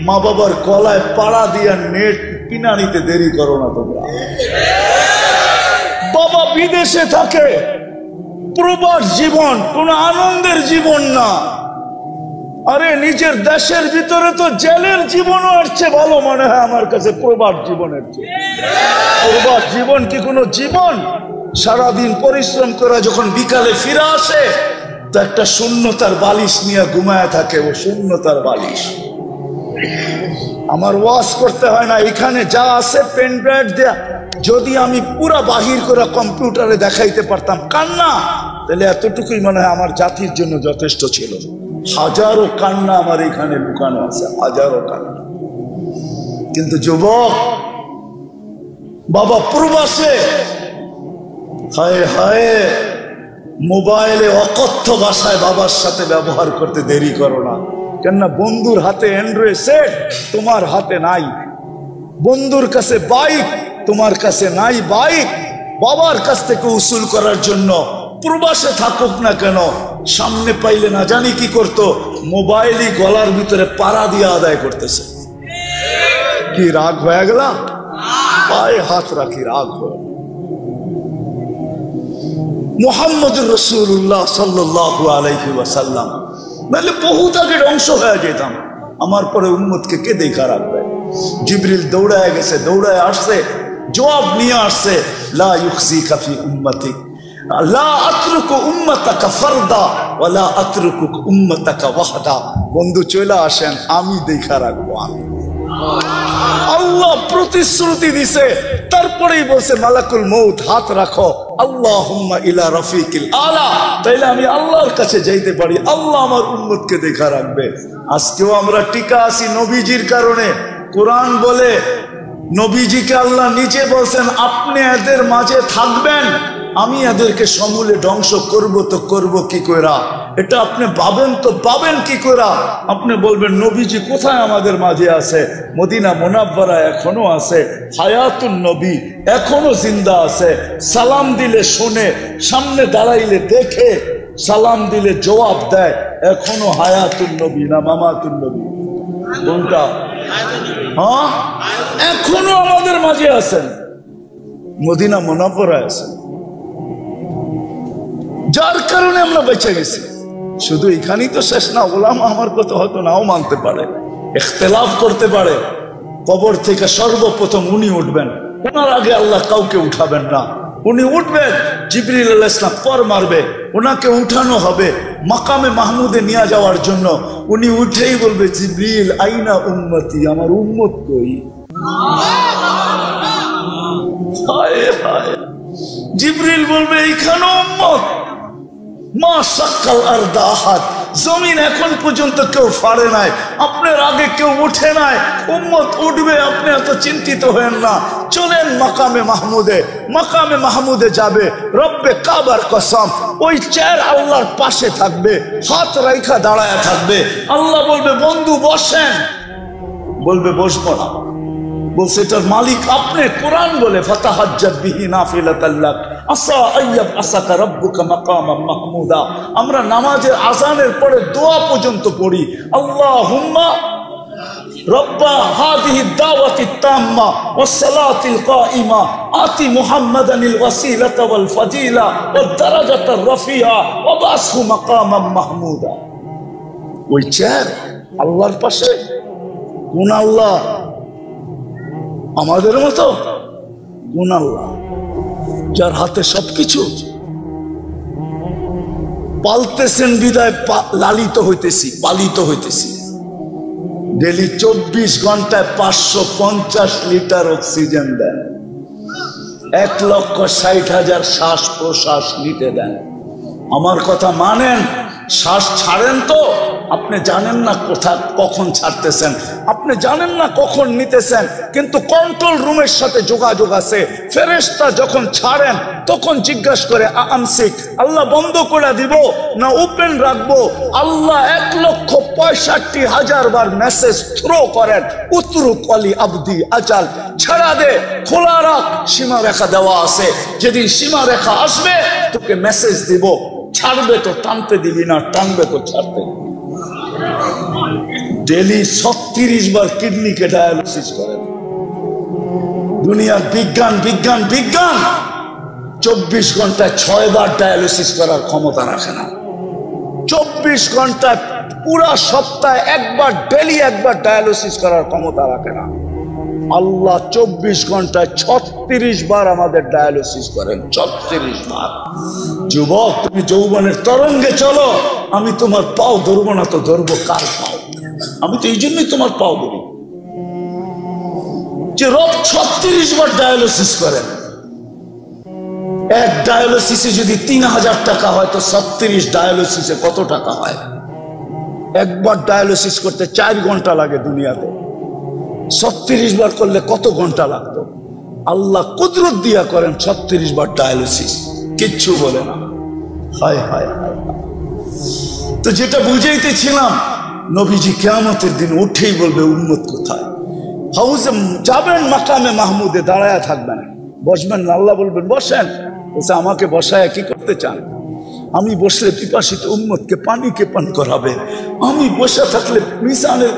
Speaker 1: মা বাবার গলায় পাড়া দিয়া নেট কিনা নিতে দেরি করো না তোমরা। বাবা বিদেশে থাকে, প্রবাস জীবন কোন আনন্দের জীবন না। আরে নিজের দেশের ভিতরে তো জেলের জীবনও আসছে ভালো মনে হয় আমার কাছে প্রবাস জীবনের চেয়ে। প্রবাস জীবন কি কোনো জীবন? সারাদিন পরিশ্রম করে যখন বিকালে ফিরে আসে তো একটা শূন্যতার বালিশ নিয়ে ঘুমায় থাকে, ও শূন্যতার বালিশ। আমার ওয়াজ করতে হয় না, এখানে যা আছে পেন ড্রাইভ দেয়া, যদি আমি পুরা বাহির করে কম্পিউটারে দেখাইতে পারতাম কান্না, তাহলে এতটুকুই মনে হয় আমার জাতির জন্য যথেষ্ট ছিল। হাজারো কান্না আমার এখানে লুকানো আছে, হাজারো কান্না। কিন্তু যুবক, বাবা প্রবাসে, হায় হায়, মোবাইলে অকথ্য ভাষায় বাবার সাথে ব্যবহার করতে দেরি করো না। কেননা বন্ধুর হাতে অ্যান্ড্রয়েড সেট, তোমার হাতে নাই। বন্ধুর কাছে বাইক, তোমার কাছে নাই বাইক। বাবার কাছ থেকে উসুল করার জন্য প্রবাসে থাকুক না কেন, সামনে পাইলে না জানি কি করতো, মোবাইলই গলার ভিতরে পাড়া দিয়ে আদায় করতেছে। কি রাগ হয়ে গেল? পায়ে হাত রাখি, রাগ হয়ে। মুহাম্মদুর রাসূলুল্লাহ সাল্লাল্লাহু আলাইহি ওয়াসাল্লাম, নাহলে বহুত আগে ধ্বংস হয়ে যেতাম। আমার পরে উম্মতকে কে দেখা রাখবে? জিবরিল দৌড়ায় গেছে, দৌড়ায় আসছে, জবাব নিয়ে আসছে, লা ইউখজিকা ফি উম্মতিক, লা আতরুকু উম্মাতাকা ফারদা ওয়া লা আতরুকু উম্মাতাকা ওয়াহদা। বন্ধু চলে আসেন, আমি দেখা রাখবো। আমি আল্লাহ প্রতিশ্রুতি দিছে, তারপরেই বলছে মালাকুল মউত হাত রাখো, আল্লাহুম্মা ইলা রাফিকিল আলা, তাইলে আমি আল্লাহর কাছে যাইতে পারি, আল্লাহ আমার উম্মতকে দেখা রাখবে। আজকেও আমরা টিকা আছি নবীজির কারণে। কোরআন বলে নবীজিকে আল্লাহ নিজে বলছেন, আপনি এদের মাঝে থাকবেন, আমি এদেরকে সমূলে ধ্বংস করব, তো করব কি কইরা? এটা আপনি পাবেন তো পাবেন কি কইরা? আপনি বলবেন নবীজি কোথায় আমাদের মাঝে আছে? মদিনা মুনাব্বারা এখনো আছে, হায়াতুন নবী এখনো জিন্দা আছে। সালাম দিলে শুনে, সামনে দাঁড়াইলে দেখে, সালাম দিলে জবাব দেয়, এখনো হায়াতুন নবী না মামাতুন নবী? কোনটা? হ্যাঁ, এখনো আমাদের মাঝে আছেন, মদিনা মুনাব্বারা আছে, যার কারণে আমরা বেঁচে গেছি। শুধু এখানেই তো শেষ না, ওলামা আমার কথা হয়তো নাও মানতে পারে, ইখতিলাফ করতে পারে। কবর থেকে সর্বপ্রথম উনি উঠবেন, ওনার আগে আল্লাহ কাউকে উঠাবেন না। উনি উঠবেন, জিবরিল আলাইহিস সালাম পর মারবে, ওনাকে উঠানো হবে মাকামে মাহমুদে নিয়ে যাওয়ার জন্য। উনি উঠেই বলবে, জিবরিল আইনা উম্মতি, আমার উম্মত কই? হায় হায়, জিবরিল বলবে এইখানে উম্মত। মা সাক্কাল আরদা আহাদ, জমিন এখন পর্যন্ত কেউ ফাড়ে নাই, আপনার আগে কেউ উঠে নাই, উম্মত উঠবে, আপনি এত চিন্তিত হয়েন না। চলেন মাকামে মাহমুদে, মাকামে মাহমুদে যাবে, রব্বে কাবার কসম, ওই চেয়ার আল্লাহর পাশে থাকবে, হাত রাইখা দাঁড়ায় থাকবে। আল্লাহ বলবে, বন্ধু বসেন, বলবে বসবো না। বলছে এটার মালিক আপনি। কোরআন বলে, ফাতাহাজ্জাত বিহি নাফিলাতাল লাক আসা আইয়াব আসাকা রাব্বুকা মাকামান মাহমুদা। আমরা নামাজের আযানের পরে দোয়া পর্যন্ত পড়ি, আল্লাহুম্মা রব্বা হাযিহি দাওয়াতিত তাম্মা ওয়াস সালাতিল কাইমা আতি মুহাম্মাদানিল ওয়াসিলাতা ওয়াল ফাজিলা ওয়াদ দারাজাতার রাফিআ ওয়া বাসহু মাকামান মাহমুদা। ওই চেয়ার আল্লাহর পাশে। কোন আল্লাহ? আমাদের মতো? কোন আল্লাহ? যার হাতে সবকিছু। পালতেছেন বিদায় লালিত হইতেছি, পালিত হইতেছি। ডেলি 24 ঘন্টায় 550 লিটার অক্সিজেন দেন, 1,60,000 শ্বাস প্রশ্বাস নিতে দেন। আমার কথা মানেন, শ্বাস ছাড়েন তো আপনি জানেন না কোথা কখন ছাড়তেছেন, আপনি জানেন না কখন নিতেছেন, কিন্তু কন্ট্রোল রুমের সাথে যোগাযোগ আছে। ফেরেশতা যখন ছাড়েন তখন জিজ্ঞাসা করে আমসিক, আল্লাহ বন্ধ করে দিব না ওপেন রাখবো? আল্লাহ 1,65,000 বার মেসেজ থ্রো করেন, উতরুক আলী আবদি আজাল, ছাড়া দে, খোলা রাখ, সীমা রেখা দেওয়া আছে, যেদিন সীমা রেখা আসবে তোকে মেসেজ দিব, ছাড়বে তো টানতে দিবি না, টানবে তো ছাড়তে। ডেলি 36 বার কিডনিকে ডায়ালিসিস করেন। দুনিয়ার বিজ্ঞান বিজ্ঞান বিজ্ঞান 24 ঘন্টায় 6 বার ডায়ালিসিস করার ক্ষমতা রাখে না। 24 ঘন্টায় পুরা সপ্তাহে একবার, ডেলি একবার ডায়ালিসিস করার ক্ষমতা রাখে না। আল্লাহ 24 ঘন্টায় 36 বার আমাদের ডায়ালিসিস করেন, 36 বার। যুবক, তুমি যৌবনের তরঙ্গে চলো, আমি তোমার পাও ধরবো না তো ধরবো কার পাও? আমি তো এই জন্যই তোমার পাও ধরি যে রব 36 বার ডায়ালিসিস করেন। এক ডায়ালিসিসে যদি 3000 টাকা হয় তো 36 ডায়ালিসিসে কত টাকা হয়? একবার ডায়ালিসিস করতে 4 ঘন্টা লাগে দুনিয়াতে, 36 বার করলে কত ঘন্টা লাগতো? আল্লাহ কুদরত দিয়া করেন 36 বার ডায়ালিসিস, কিচ্ছু বলে না। হায় হায় হায়। তো যেটা বুঝাইতেছিলাম, নবীজি কিয়ামতের দিন উঠেই বলবে উম্মত কোথায়? হাউজে যাবেন, মাকামে মাহমুদে দাঁড়ায় থাকবেন, বসবেন না, আল্লাহ বলবেন বসেন। বলছে আমাকে বসায় কি করতে চান? আমি বসলে পিপাসিত উম্মতকে পানিকে পান করাবে। আমি বসে থাকলে মিজানের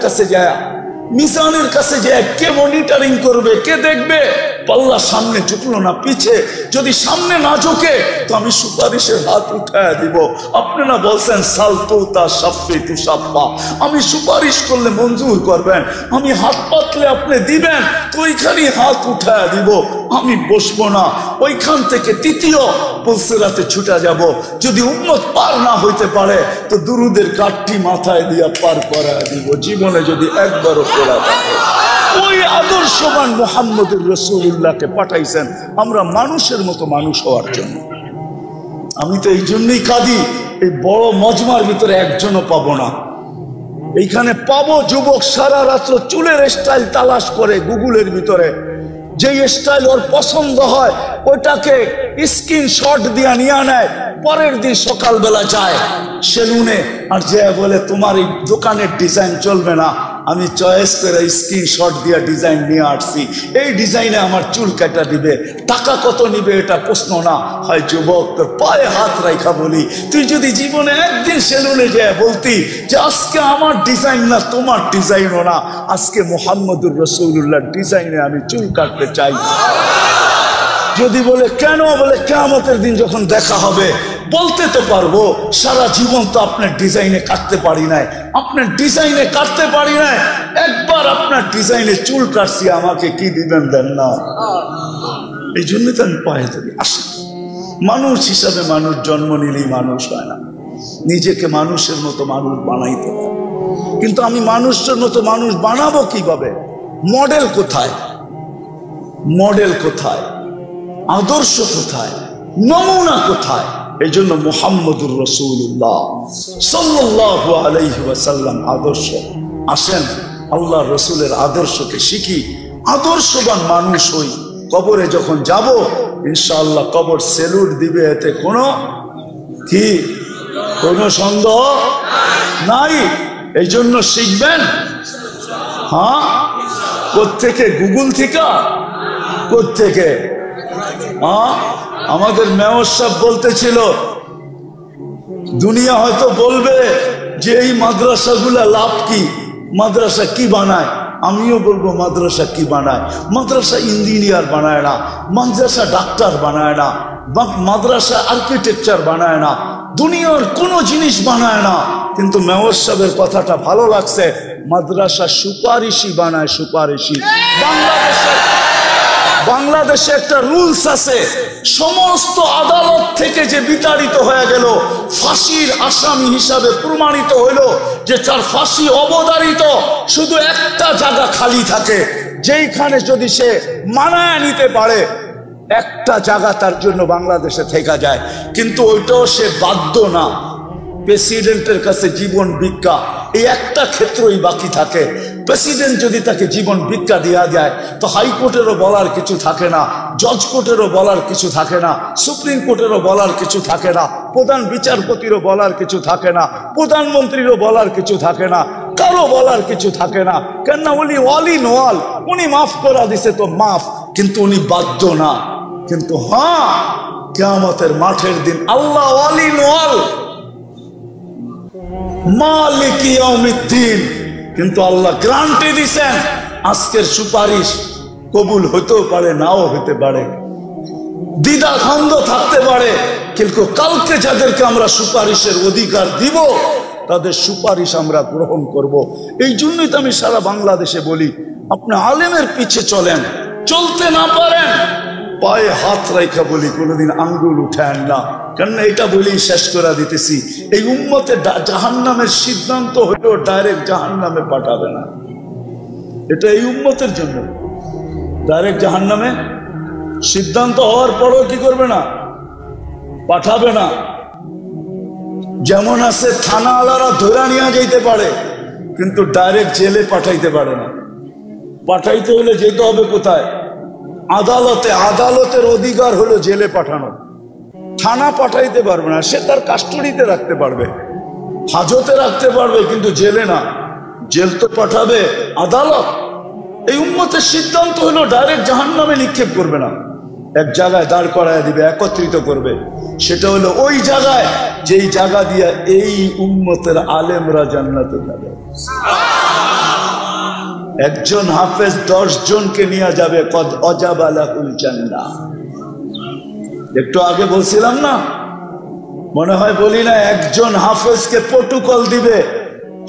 Speaker 1: কাছে যায় কে মনিটরিং করবে, কে দেখবে? পাল্লা সামনে ঝুঁকলো না পিছে, যদি সামনে না ঝুঁকে তো আমি সুপারিশের হাত উঠায় দিব। আপনারা বলছেন সালতুতা সাফি তু সাফা, আমি সুপারিশ করলে মঞ্জুর করবেন, আমি হাত পাতলে আপনি দিবেন, তো ওইখানে হাত উঠায় দিব। আমি বসবো না, ওইখান থেকে তৃতীয় পুলসিরাতে ছুটে যাব। যদি উম্মত পার না হইতে পারে তো দুরুদের কাঠটি মাথায় দিয়া পার করায় দিব। জীবনে যদি একবারও পড়া থাকে, ওই আদর্শবান মুহাম্মদুর রাসূলুল্লাহকে পাঠাইছেন আমরা মানুষের মতো মানুষ হওয়ার জন্য। আমি তো এই জন্যই কাঁদি, এই বড় মজমার ভিতরে একজনও পাবো না। এইখানে পাবো যুবক সারা রাত্র চুলের স্টাইল তালাশ করে গুগলের ভিতরে, যেই স্টাইল ওর পছন্দ হয় ওইটাকে স্ক্রিনশট দিয়ে নিয়ে নেয়, পরের দিন সকালবেলা যায় সেলুনে আর যে বলে তোমার এই দোকানের ডিজাইন চলবে না, আমি চয়েস করে স্ক্রিনশট দিয়ে ডিজাইন নিয়ে আসছি, এই ডিজাইনে আমার চুল কাটা দিবে, টাকা কত নিবে এটা প্রশ্ন না। হয় যুবক, তোর পায়ে হাত রাখা বলি, তুই যদি জীবনে একদিন সেলুনে যায় বলতি যে আজকে আমার ডিজাইন না তোমার ডিজাইনও না, আজকে মুহাম্মদুর রাসূলুল্লাহর ডিজাইনে আমি চুল কাটতে চাই, যদি বলে কেন, বলে কিয়ামতের দিন যখন দেখা হবে বলতে তো পারবো সারা জীবন তো আপনার ডিজাইনে কাটতে পারি নাই, আপনার ডিজাইনে কাটতে পারি নাই, একবার আপনার ডিজাইনে চুল কাটছি, আমাকে কি দিবেন দেন না। এই জন্য তো আমি পায়ে ধরি। আসলে মানুষ হিসাবে মানুষ জন্ম নিলেই মানুষ হয় না, নিজেকে মানুষের মতো মানুষ বানাইতে হয়। কিন্তু আমি মানুষের মতো মানুষ বানাবো কিভাবে? মডেল কোথায়? মডেল কোথায়? আদর্শ কোথায়? নমুনা কোথায়? এই জন্য মুহাম্মদুর রাসূলুল্লাহ সাল্লাল্লাহু আলাইহি ওয়াসাল্লাম আদর্শ। আসেন আল্লাহ রসুলের আদর্শকে শিখি, আদর্শবান মানুষ হই। কবরে যখন যাব ইনশাআল্লাহ কবর সেলুট দিবে, এতে কোনো সন্দেহ নাই। এই জন্য শিখবেন। হ্যাঁ, কোত্থেকে? গুগল থেকে? কোত্থেকে? আমাদের মেয়র সাহেব বলতেছিল দুনিয়া হয়তো বলবে যে এই মাদ্রাসাগুলা লাভ কি, মাদ্রাসা কি বানায়? আমিও বলবো মাদ্রাসা কি বানায়? মাদ্রাসা ইঞ্জিনিয়ার বানায় না, মাদ্রাসা ডাক্তার বানায় না, মাদ্রাসা আর্কিটেকচার বানায় না, দুনিয়ার কোনো জিনিস বানায় না। কিন্তু মেয়র সাহেবের কথাটা ভালো লাগছে, মাদ্রাসা সুপারিশি বানায়, সুপারিশি। বাংলাদেশে একটা রুলস আছে, সমস্ত আদালত থেকে যে বিতাড়িত হয়ে গেল, ফাঁসির আসামি হিসাবে প্রমাণিত হইল যে তার ফাঁসি অবধারিত, শুধু একটা জায়গা খালি থাকে, যেইখানে যদি সে মানায় নিতে পারে একটা জায়গা তার জন্য বাংলাদেশে থেকে যায়, কিন্তু ওইটাও সে বাধ্য না। প্রেসিডেন্টের কাছে জীবন ভিক্ষা এই একটা ক্ষেত্রই বাকি থাকে। প্রেসিডেন্ট যদি তাকে জীবন ভিক্ষা দেওয়া যায় তো হাইকোর্টেরও বলার কিছু থাকে না, জজ কোর্টেরও বলার কিছু থাকে না, সুপ্রিম কোর্টেরও বলার কিছু থাকে না, প্রধান বিচারপতিরও বলার কিছু থাকে না, প্রধানমন্ত্রীরও বলার কিছু থাকে না, কারো বলার কিছু থাকে না। কেননা উনি অল ইন অল, উনি মাফ করা দিছে তো মাফ, কিন্তু উনি বাধ্য না। কিন্তু হ্যাঁ, কিয়ামতের মাঠের দিন আল্লাহ অল ইন অল, মালিক ইয়াউমিদ্দিন, কিন্তু আল্লাহ গ্যারান্টি দিছেন আজকের সুপারিশ কবুল হতেও পারে, নাও হতে পারে, দ্বিধা দ্বন্দ্ব থাকতে পারে, কিন্তু কালকে যাদেরকে আমরা সুপারিশের অধিকার দিব তাদের সুপারিশ আমরা গ্রহণ করব। এই জন্যই তো আমি সারা বাংলাদেশে বলি, আপনি আলেমের পিছে চলেন, চলতে না পারেন পায়ে হাত রাইখা বলি কোনোদিন আঙ্গুল উঠান না। কেন এটা বলেই শেষ করে দিতেছি, এই উম্মতে জাহান্নামের সিদ্ধান্ত হলেও ডাইরেক্ট জাহান্নামে পাঠাবে না। এটা এই উম্মতের জন্য ডাইরেক্ট জাহান্নামে সিদ্ধান্ত হওয়ার পরও কি করবে না, পাঠাবে না। যেমন আছে থানাওয়ালারা ধরে নিয়ে যাইতে পারে কিন্তু ডাইরেক্ট জেলে পাঠাইতে পারে না। পাঠাইতে হলে যেতে হবে কোথায়, আদালতে। আদালতের অধিকার হলো জেলে পাঠানো, থানা পাঠাইতে পারবে না। সে তার কাস্টডিতে রাখতে পারবে, হাজতে রাখতে পারবে, কিন্তু জেলে না। জেল তো পাঠাবে আদালত। এই উম্মতের সিদ্ধান্ত হলো ডাইরেক্ট জাহান্নামে নিক্ষেপ করবে না, এক জায়গায় দাঁড় করায় দিবে, একত্রিত করবে। সেটা হলো ওই জায়গায় যেই জায়গা দিয়ে এই উম্মতের আলেমরা জান্নাতে যাবে। একজন হাফেজ 10 জনকে নিয়ে যাবে, কদ অজাবা লাহুল জান্নাহ। একটু আগে বলছিলাম না, মনে হয় বলি না, একজন হাফেজকে প্রটোকল দিবে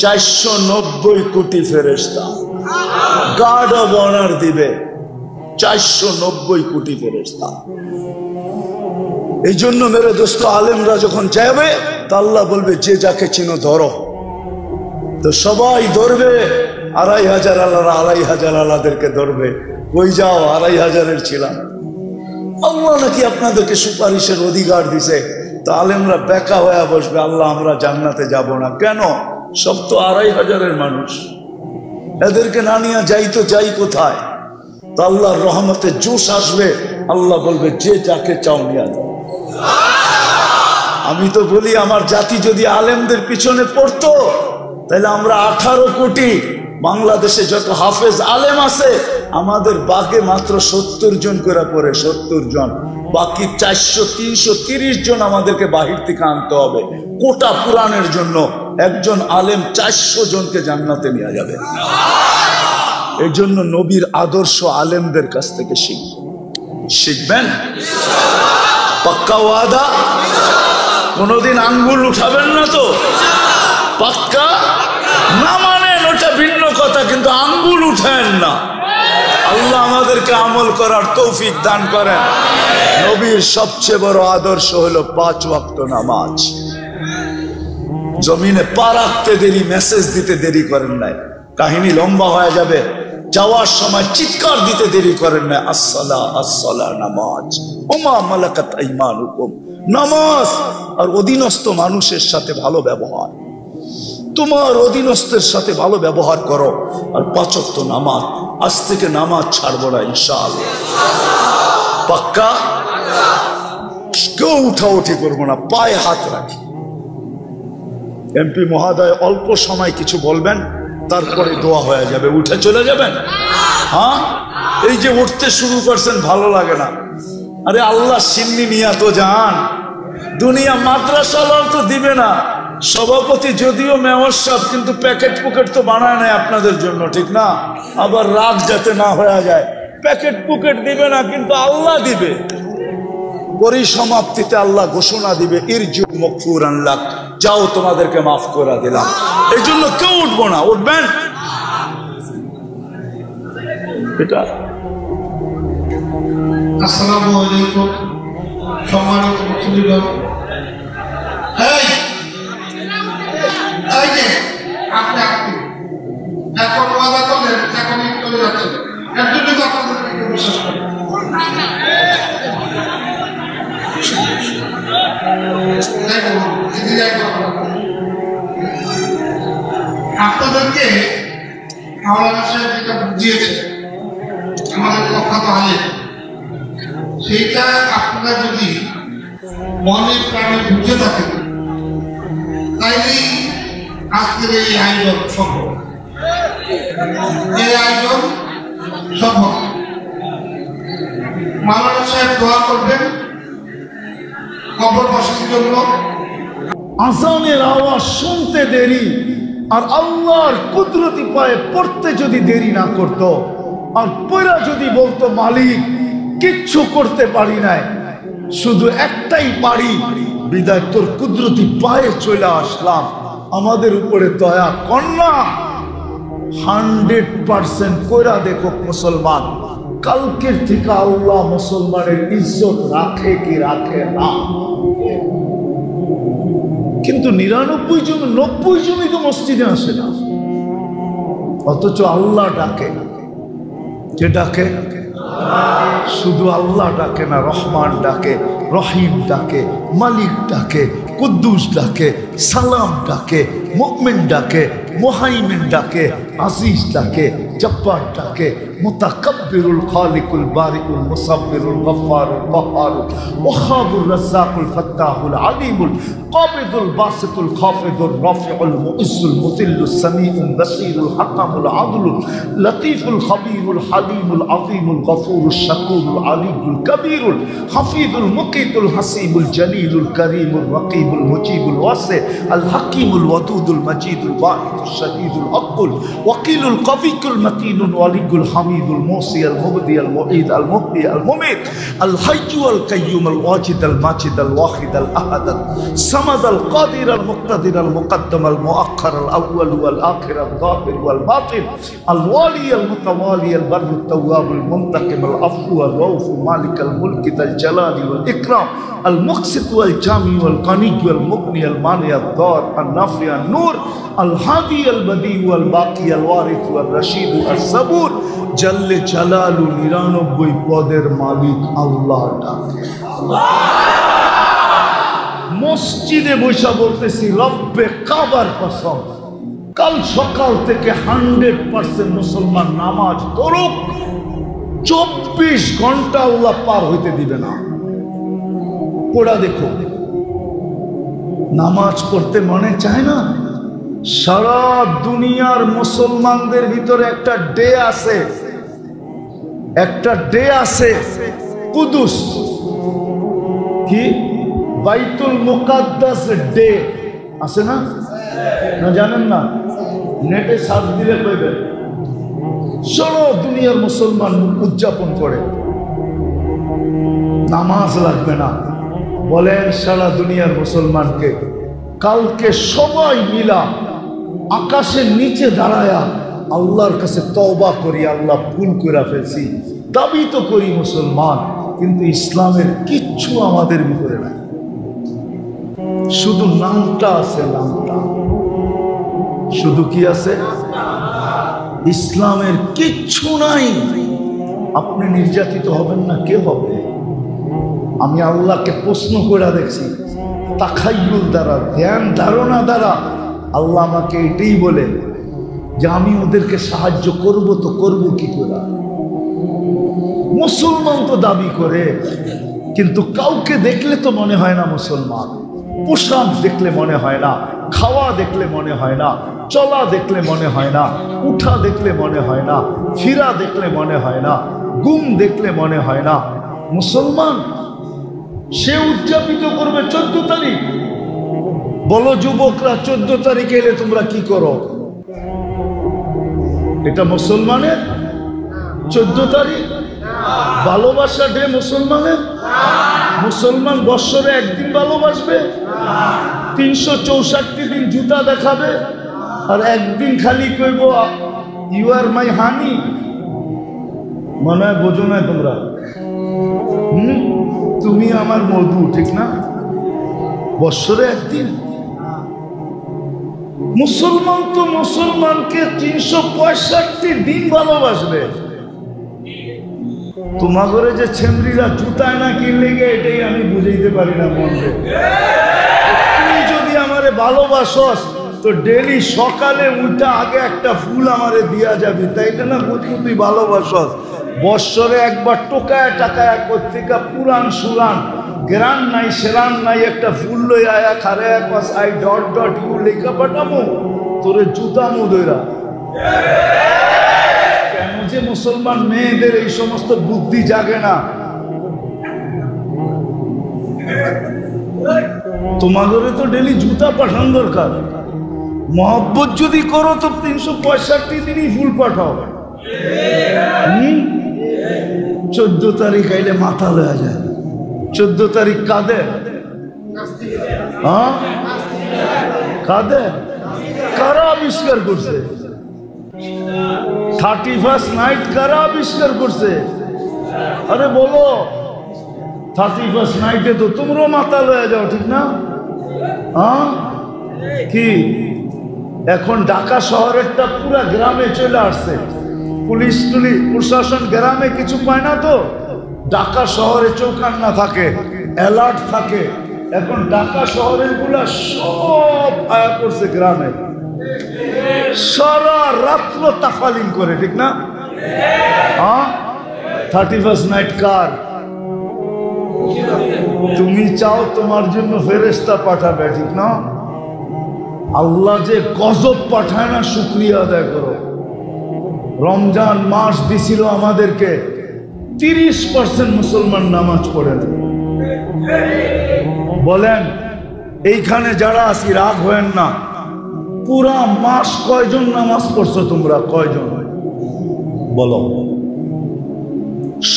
Speaker 1: 490 কোটি ফেরেশতা, গার্ড অব অনার দিবে 490 কোটি ফেরেশতা। এই জন্য মেরে দোস্ত, আলেমরা যখন যাবে তা আল্লাহ বলবে যে যাকে চিনো ধরো। তো সবাই ধরবে, 2500 আল্লাহরা 2500 আল্লাহদেরকে ধরবে। ওই যাও 2500-এর ছিলাম। আল্লাহ নাকি আপনাদেরকে সুপারিশের অধিকার দিছে। তো আলেমরা বেকা হয়ে বসবে, আল্লাহ আমরা জান্নাতে যাব না। কেন? সব তো 2500-এর মানুষ, এদেরকে না নিয়ে যাই তো যাই কোথায়? তো আল্লাহর রহমতে জোশ আসবে, আল্লাহ বলবে যে যাকে চাও নিয়ে যাও। আমি তো বলি, আমার জাতি যদি আলেমদের পিছনে পড়তো তাহলে আমরা 18 কোটি, বাংলাদেশে যত হাফেজ আলেম আছে আমাদের বাগে মাত্র 70 জন করে পড়ে, 70 জন। বাকি 400-330 জন আমাদেরকে বাহির থেকে আনতে হবে কোটা পুরাণের জন্য। একজন আলেম 400 জনকে জান্নাতে নিয়ে যাবে। এই জন্য নবীর আদর্শ আলেমদের কাছ থেকে শিখবেন। পাক্কা ওয়াদা? কোনদিন আঙ্গুল উঠাবেন না তো? পাক্কা? না মানেন ওটা ভিন্ন কথা, কিন্তু আঙ্গুল উঠেন না। আল্লাহ আমাদেরকে আমল করার তৌফিক দান করেন। নবীর সবচেয়ে বড় আদর্শ হলো 5 ওয়াক্ত নামাজ। জমিনে পা রাখতে দেরি, মেসেজ দিতে দেরি করেন নাই। কাহিনী লম্বা হয়ে যাবে। যাওয়ার সময় চিৎকার দিতে দেরি করেন না, আসসালা আসসালা, নামাজ। ওমা মালাকাত আইমানুকুম, নামাজ। আর অধীনস্থ মানুষের সাথে ভালো ব্যবহার, তোমার অধীনস্থের সাথে ভালো ব্যবহার করো। আর 5 ওয়াক্ত নামাজ। আজ থেকে নামাজ ছাড়বো না ইনশাআল্লাহ। পাক্কা? কেউ উঠাউঠি করবো না, পায়ে হাত রাখি। এমপি মহোদয় অল্প সময় কিছু বলবেন, তারপরে দোয়া হয়ে যাবে, উঠে চলে যাবেন। হ্যাঁ, এই যে উঠতে শুরু করছেন ভালো লাগে না। আরে আল্লাহ সিন্নি নিয়া তো যান, দুনিয়া মাদ্রাসাওয়ালা তো দিবে না। সভাপতি যদিও মেয়র সাহেব, কিন্তু প্যাকেট পুকেট তো বানায় নাই আপনাদের জন্য, ঠিক না? আবার রাগ যাতে না হয়ে যায়, প্যাকেট পুকেট দিবে না, কিন্তু আল্লাহ দিবে। পরিসমাপ্তিতে আল্লাহ ঘোষণা দিবে, ইরজু মাগফুরান লাক, যাও তোমাদেরকে মাফ করে দিলাম। এই জন্য কেউ উঠবো না। উঠবেন? এটা
Speaker 2: আসসালামু আলাইকুম সম্মানিত মুসলিমগণ। এই যে আপনি এখন ওয়াদা করলেন, এখন চলে যাচ্ছেন, এর জন্য তো আপনাদের বিশ্বাস করেন। যাই বলুন, দিদি যাই বলুন। আপনাদেরকে মাওলানা সাহেব যেটা বুঝিয়েছে আমাদের প্রখ্যাত আলেম, সেইটা আপনারা যদি মনে প্রাণে বুঝে থাকেন তাইলেই আজকের এই আয়োজন সম্ভব। এই আয়োজন সম্ভব। মাওলানা সাহেব দোয়া করবেন কবরবাসীর জন্য।
Speaker 1: আজানের আওয়াজ শুনতে দেরি আর আল্লাহর কুদরতি পায়ে পড়তে যদি দেরি না করত, আর পড়া যদি বলতো মালিক কিচ্ছু করতে পারি নাই, শুধু একটাই পারি, বিদায় তোর কুদরতি পায়ে চলে আসলাম, আমাদের উপরে দয়া কর না। 100% কইরা দেখো মুসলমান, কালকের থেকে আল্লাহ মুসলমানের ইজ্জত রাখে কি রাখে না। কিন্তু 99 জন 90 জনই তো মসজিদে আসে না, অথচ আল্লাহ ডাকে। কে ডাকে? শুধু আল্লাহ ডাকে না, রহমান ডাকে, রহিম ডাকে, মালিক ডাকে, কুদ্দুস ডাকে, সালাম ডাকে, মুমিন ডাকে, মুহাইমিন ডাকে, আজিজ ডাকে, জব্বার ডাকে, মুতাকাব্বিরুল খালিকুল বারিকুল মুসাব্বিরুল গফফারুল কহ্হারুল ওয়াহাবুর রাজ্জাকুল ফাত্তাহুল আলিমুল কাবিদুল বাসিতুল খাফিদুর রাফিউল মুইজ্জুল মুযিল্লুস সামিউল বাসীরুল হাকামুল আদলুল লতীফুল খবীরুল হালিমুল আযীমুল গফুরুশ শাকুরুল আলিয়ুল কবীরুল হাফিজুল মুকিতুল হাসিবুল জলিলুল করিমুল রকিবুল মুজিবুল ওয়াসি আল হাকিমুল ওয়াদুদুল মজিদুল বাঈদুশ শাদীদুল আকুল ওয়াকিলুল কবিকুল মতিনুল ওয়ালিউল হামিদুল মুসি আল মুবদি আল মুঈদ আল মুহয়ি আল মুমীত আল হাইয়্যু আল কাইয়্যুম আল ওয়াজিদ আল মাজিদ আল ওয়াহিদ আল আহাদ আল সামাদ আল কাদির আল মুক্তাদির আল মুকদ্দম আল মুআখ্খার আল আউয়াল ওয়াল আখির আল যাহির ওয়াল বাতিন আল ওয়ালি আল মুতাওয়ালি আল বাররু التواب المنتقم العفو الرؤوف مالك الملك ذا الجلال والإكرام المقسط والجامع والغني والمغني المانع الضار النافع النور الهادي البديع والباقي الوارث والرشيد الصبور جل جلاله 99 পদের মালিক আল্লাহ ডাকে। মসজিদে বসে বলতেছি রব্বে কাবার কসম, কাল সকাল থেকে 100% মুসলমান নামাজ ধরুক, 24 ঘন্টা আল্লাহ পার হইতে দিবে না। পড়া দেখো, নামাজ পড়তে মনে চায় না। সারা দুনিয়ার মুসলমানদের ভিতরে একটা ডে আছে, একটা ডে আছে কুদুস, কি বাইতুল মুকাদ্দাস ডে আছে না? না জানেন না? নেটে সার্চ দিলে পাইবেন। সারা দুনিয়ার মুসলমান উদযাপন করে, নামাজ লাগবে না। বলেন সারা দুনিয়ার মুসলমানকে কালকে সবাই মিলা আকাশের নিচে দাঁড়ায়া আল্লাহর কাছে তওবা করি, আল্লাহ ভুল করে ফেলছি, দাবি তো করি মুসলমান, কিন্তু ইসলামের কিচ্ছু আমাদের ভিতরে নাই, শুধু নামটা আছে, নামটা শুধু কি আছে, ইসলামের কিচ্ছু নাই। আপনি নির্যাতিত হবেন না, কে হবে? আমি আল্লাহকে প্রশ্ন করে দেখছি, তাখায়ুল দ্বারা, ধ্যান ধারণা দ্বারা আল্লাহ আমাকে এটাই বলে যে আমি ওদেরকে সাহায্য করব, তো করব কি করে? মুসলমান তো দাবি করে, কিন্তু কাউকে দেখলে তো মনে হয় না মুসলমান। পোশাক দেখলে মনে হয় না, খাওয়া দেখলে মনে হয় না, চলা দেখলে মনে হয় না, উঠা দেখলে মনে হয় না, ফিরা দেখলে মনে হয় না, গুম দেখলে মনে হয় না। মুসলমান সে উদযাপিত করবে 14 তারিখ। বলো যুবকরা, 14 তারিখে এলে তোমরা কি করো? এটা মুসলমানের 14 তারিখ ভালোবাসা ডে মুসলমানের? মুসলমান বৎসরে একদিন ভালোবাসবে, 364 দিন জুতা দেখাবে, আর একদিন খালি কইব ইউ আর মাই হানি। মনে হয় বোঝো না তোমরা? তুমি আমার মধু, ঠিক না? বৎসরে একদিন। মুসলমান তো মুসলমানকে 365 দিন ভালোবাসবে। তোমার ঘরে যে ছেমরিরা জুতায় না কিনলে গে, এটাই আমি বুঝাইতে পারি না মনে। তুই যদি আমারে ভালোবাসস তো ডেলি সকালে উঠা আগে একটা ফুল আমারে দিয়া যাবি, তাইলে না বুঝবো তুই ভালোবাসস। বৎসরে একবার টোকায় টাকায় কর্তিকা পুরান সুরান গ্রান নাই সেরান নাই একটা ফুল লই আয়া খারে পাস আই ডট ডট ইউ লেখা পাঠামো তোরে জুতামো দইরা। কেন যে মুসলমান মেয়েদের এই সমস্ত বুদ্ধি জাগে না? তোমাদের তো ডেলি জুতা পাঠান দরকার। মহব্বত যদি করো তো 365 দিনই ফুল পাঠাও। 14 তারিখ আইলে মাথা লয়া যায়। 14 তারিখ কাদের? হ্যাঁ কাদের? কারা আবিষ্কার করছে? 31st নাইট কারা আবিষ্কার করছে? আরে বলো, 31st নাইটে তো তোমরাও মাথা লয়ে যাও, ঠিক না? হ্যাঁ কি এখন ঢাকা শহরেরটা পুরা গ্রামে চলে আসছে। পুলিশ প্রশাসন গ্রামে কিছু পায় না, তো ঢাকা শহরে চৌকান্না থাকে, অ্যালার্ট থাকে। এখন ঢাকা শহরের গুলা সব আয়া করছে গ্রামে, সারা রাত্র তাফালিং করে, ঠিক না? হ্যাঁ 31st নাইট কার? তুমি চাও তোমার জন্য ফেরেশতা পাঠাবে, ঠিক না? আল্লাহ যে গজব পাঠায় না, শুকরিয়া আদায় করো। রমজান মাস দিছিল আমাদেরকে, 30% মুসলমান নামাজ পড়ে না। বলেন এইখানে যারা আছি রাগ হয়েন না, পুরা মাস কয়জন নামাজ পড়ছো তোমরা? কয়জন বলো?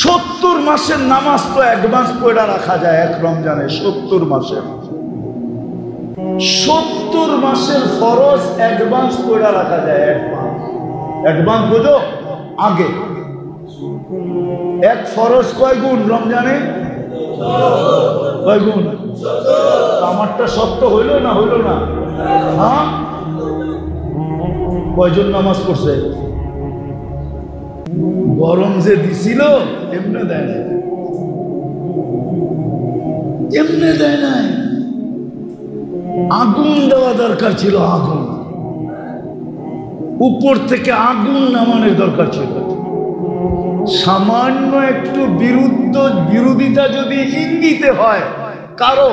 Speaker 1: 70 মাসের নামাজ তো অ্যাডভান্স পড়া রাখা যায় এক রমজানে। 70 মাসের 70 মাসের ফরজ অ্যাডভান্স পড়া রাখা যায়। অ্যাডভান্স বুঝো আগে। এক ফরজ কয় গুণ রমজানে? কয় গুণ? আমারটা সত্য হইল না? হইল না? হ্যাঁ কয়জন নামাজ পড়ছে? গরম যে দিছিল এমনি দেয় নাই, এমনি দেয় নাই। আগুন দেওয়া দরকার ছিল, আগুন উপর থেকে আগুন নামানোর দরকার ছিল। সামান্য একটু বিরোধিতা যদি ইঙ্গিতে হয় কারো,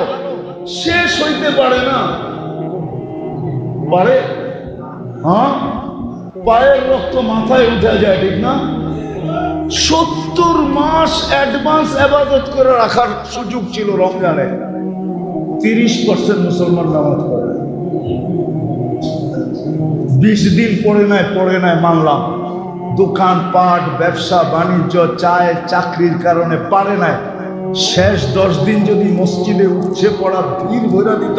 Speaker 1: শেষ হইতে পারে না। পারে? হ্যাঁ পায়ের রক্ত মাথায় উঠে যায়, ঠিক না? 70 মাস অ্যাডভান্স ইবাদত করে রাখার সুযোগ ছিল রমজানে। 30% মুসলমান নামাজ পড়ে, 20 দিন পড়ে নাই মানলাম। দোকান পাট, ব্যবসা বাণিজ্য, চায় চাকরির কারণে পারে নাই। শেষ 10 দিন যদি মসজিদে উচ্ছে পড়া ভিড় ভরা দিত,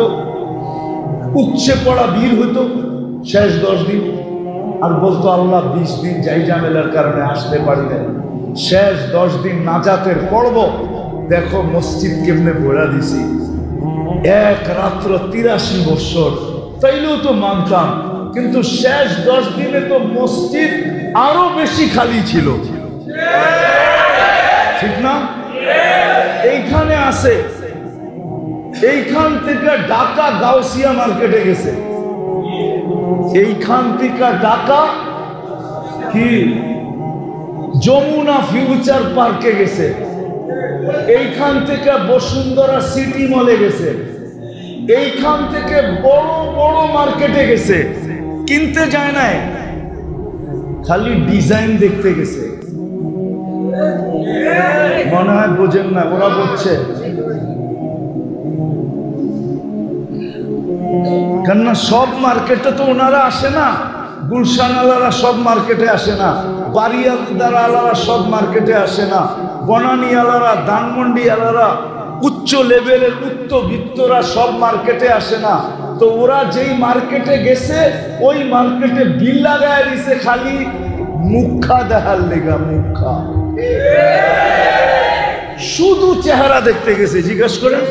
Speaker 1: উচ্ছে পড়া ভিড় হইতো শেষ 10 দিন, আর বলতো আল্লাহ 20 দিন যাই ঝামেলার কারণে আসতে পারি না, শেষ 10 দিন নাজাতের পড়ব, দেখো মসজিদ কেমনে ভরা দিছি। এক রাত্র 83 বছর, তাইলেও তো মানতাম। কিন্তু শেষ 10 দিনে তো মসজিদ আরো বেশি খালি ছিল, ঠিক না? এইখানে আছে, এইখান থেকে ঢাকা গাউসিয়া মার্কেটে গেছে, এইখান থেকে ঢাকা কি যমুনা ফিউচার পার্কে গেছে, এইখান থেকে বসুন্ধরা সিটি মলে গেছে, এইখান থেকে বড় বড় মার্কেটে গেছে। কিনতে যায় নাই, খালি ডিজাইন দেখতে গেছে। মনে হয় বোঝেন না, ওরা বলছে কেননা সব মার্কেটে তো ওনারা আসে না, গুলশান আলারা সব মার্কেটে আসে না, বাড়িয়ালদার আলারা সব মার্কেটে আসে না, বনানী আলারা, ধানমন্ডি আলারা, উচ্চ লেভেলের উচ্চবিত্তরা সব মার্কেটে আসে না। তো ওরা যেই মার্কেটে গেছে ওই মার্কেটে বিল লাগায় দিছে খালি মুখা দেখার লেগা, মুখা, শুধু চেহারা দেখতে গেছে। জিজ্ঞেস করেন,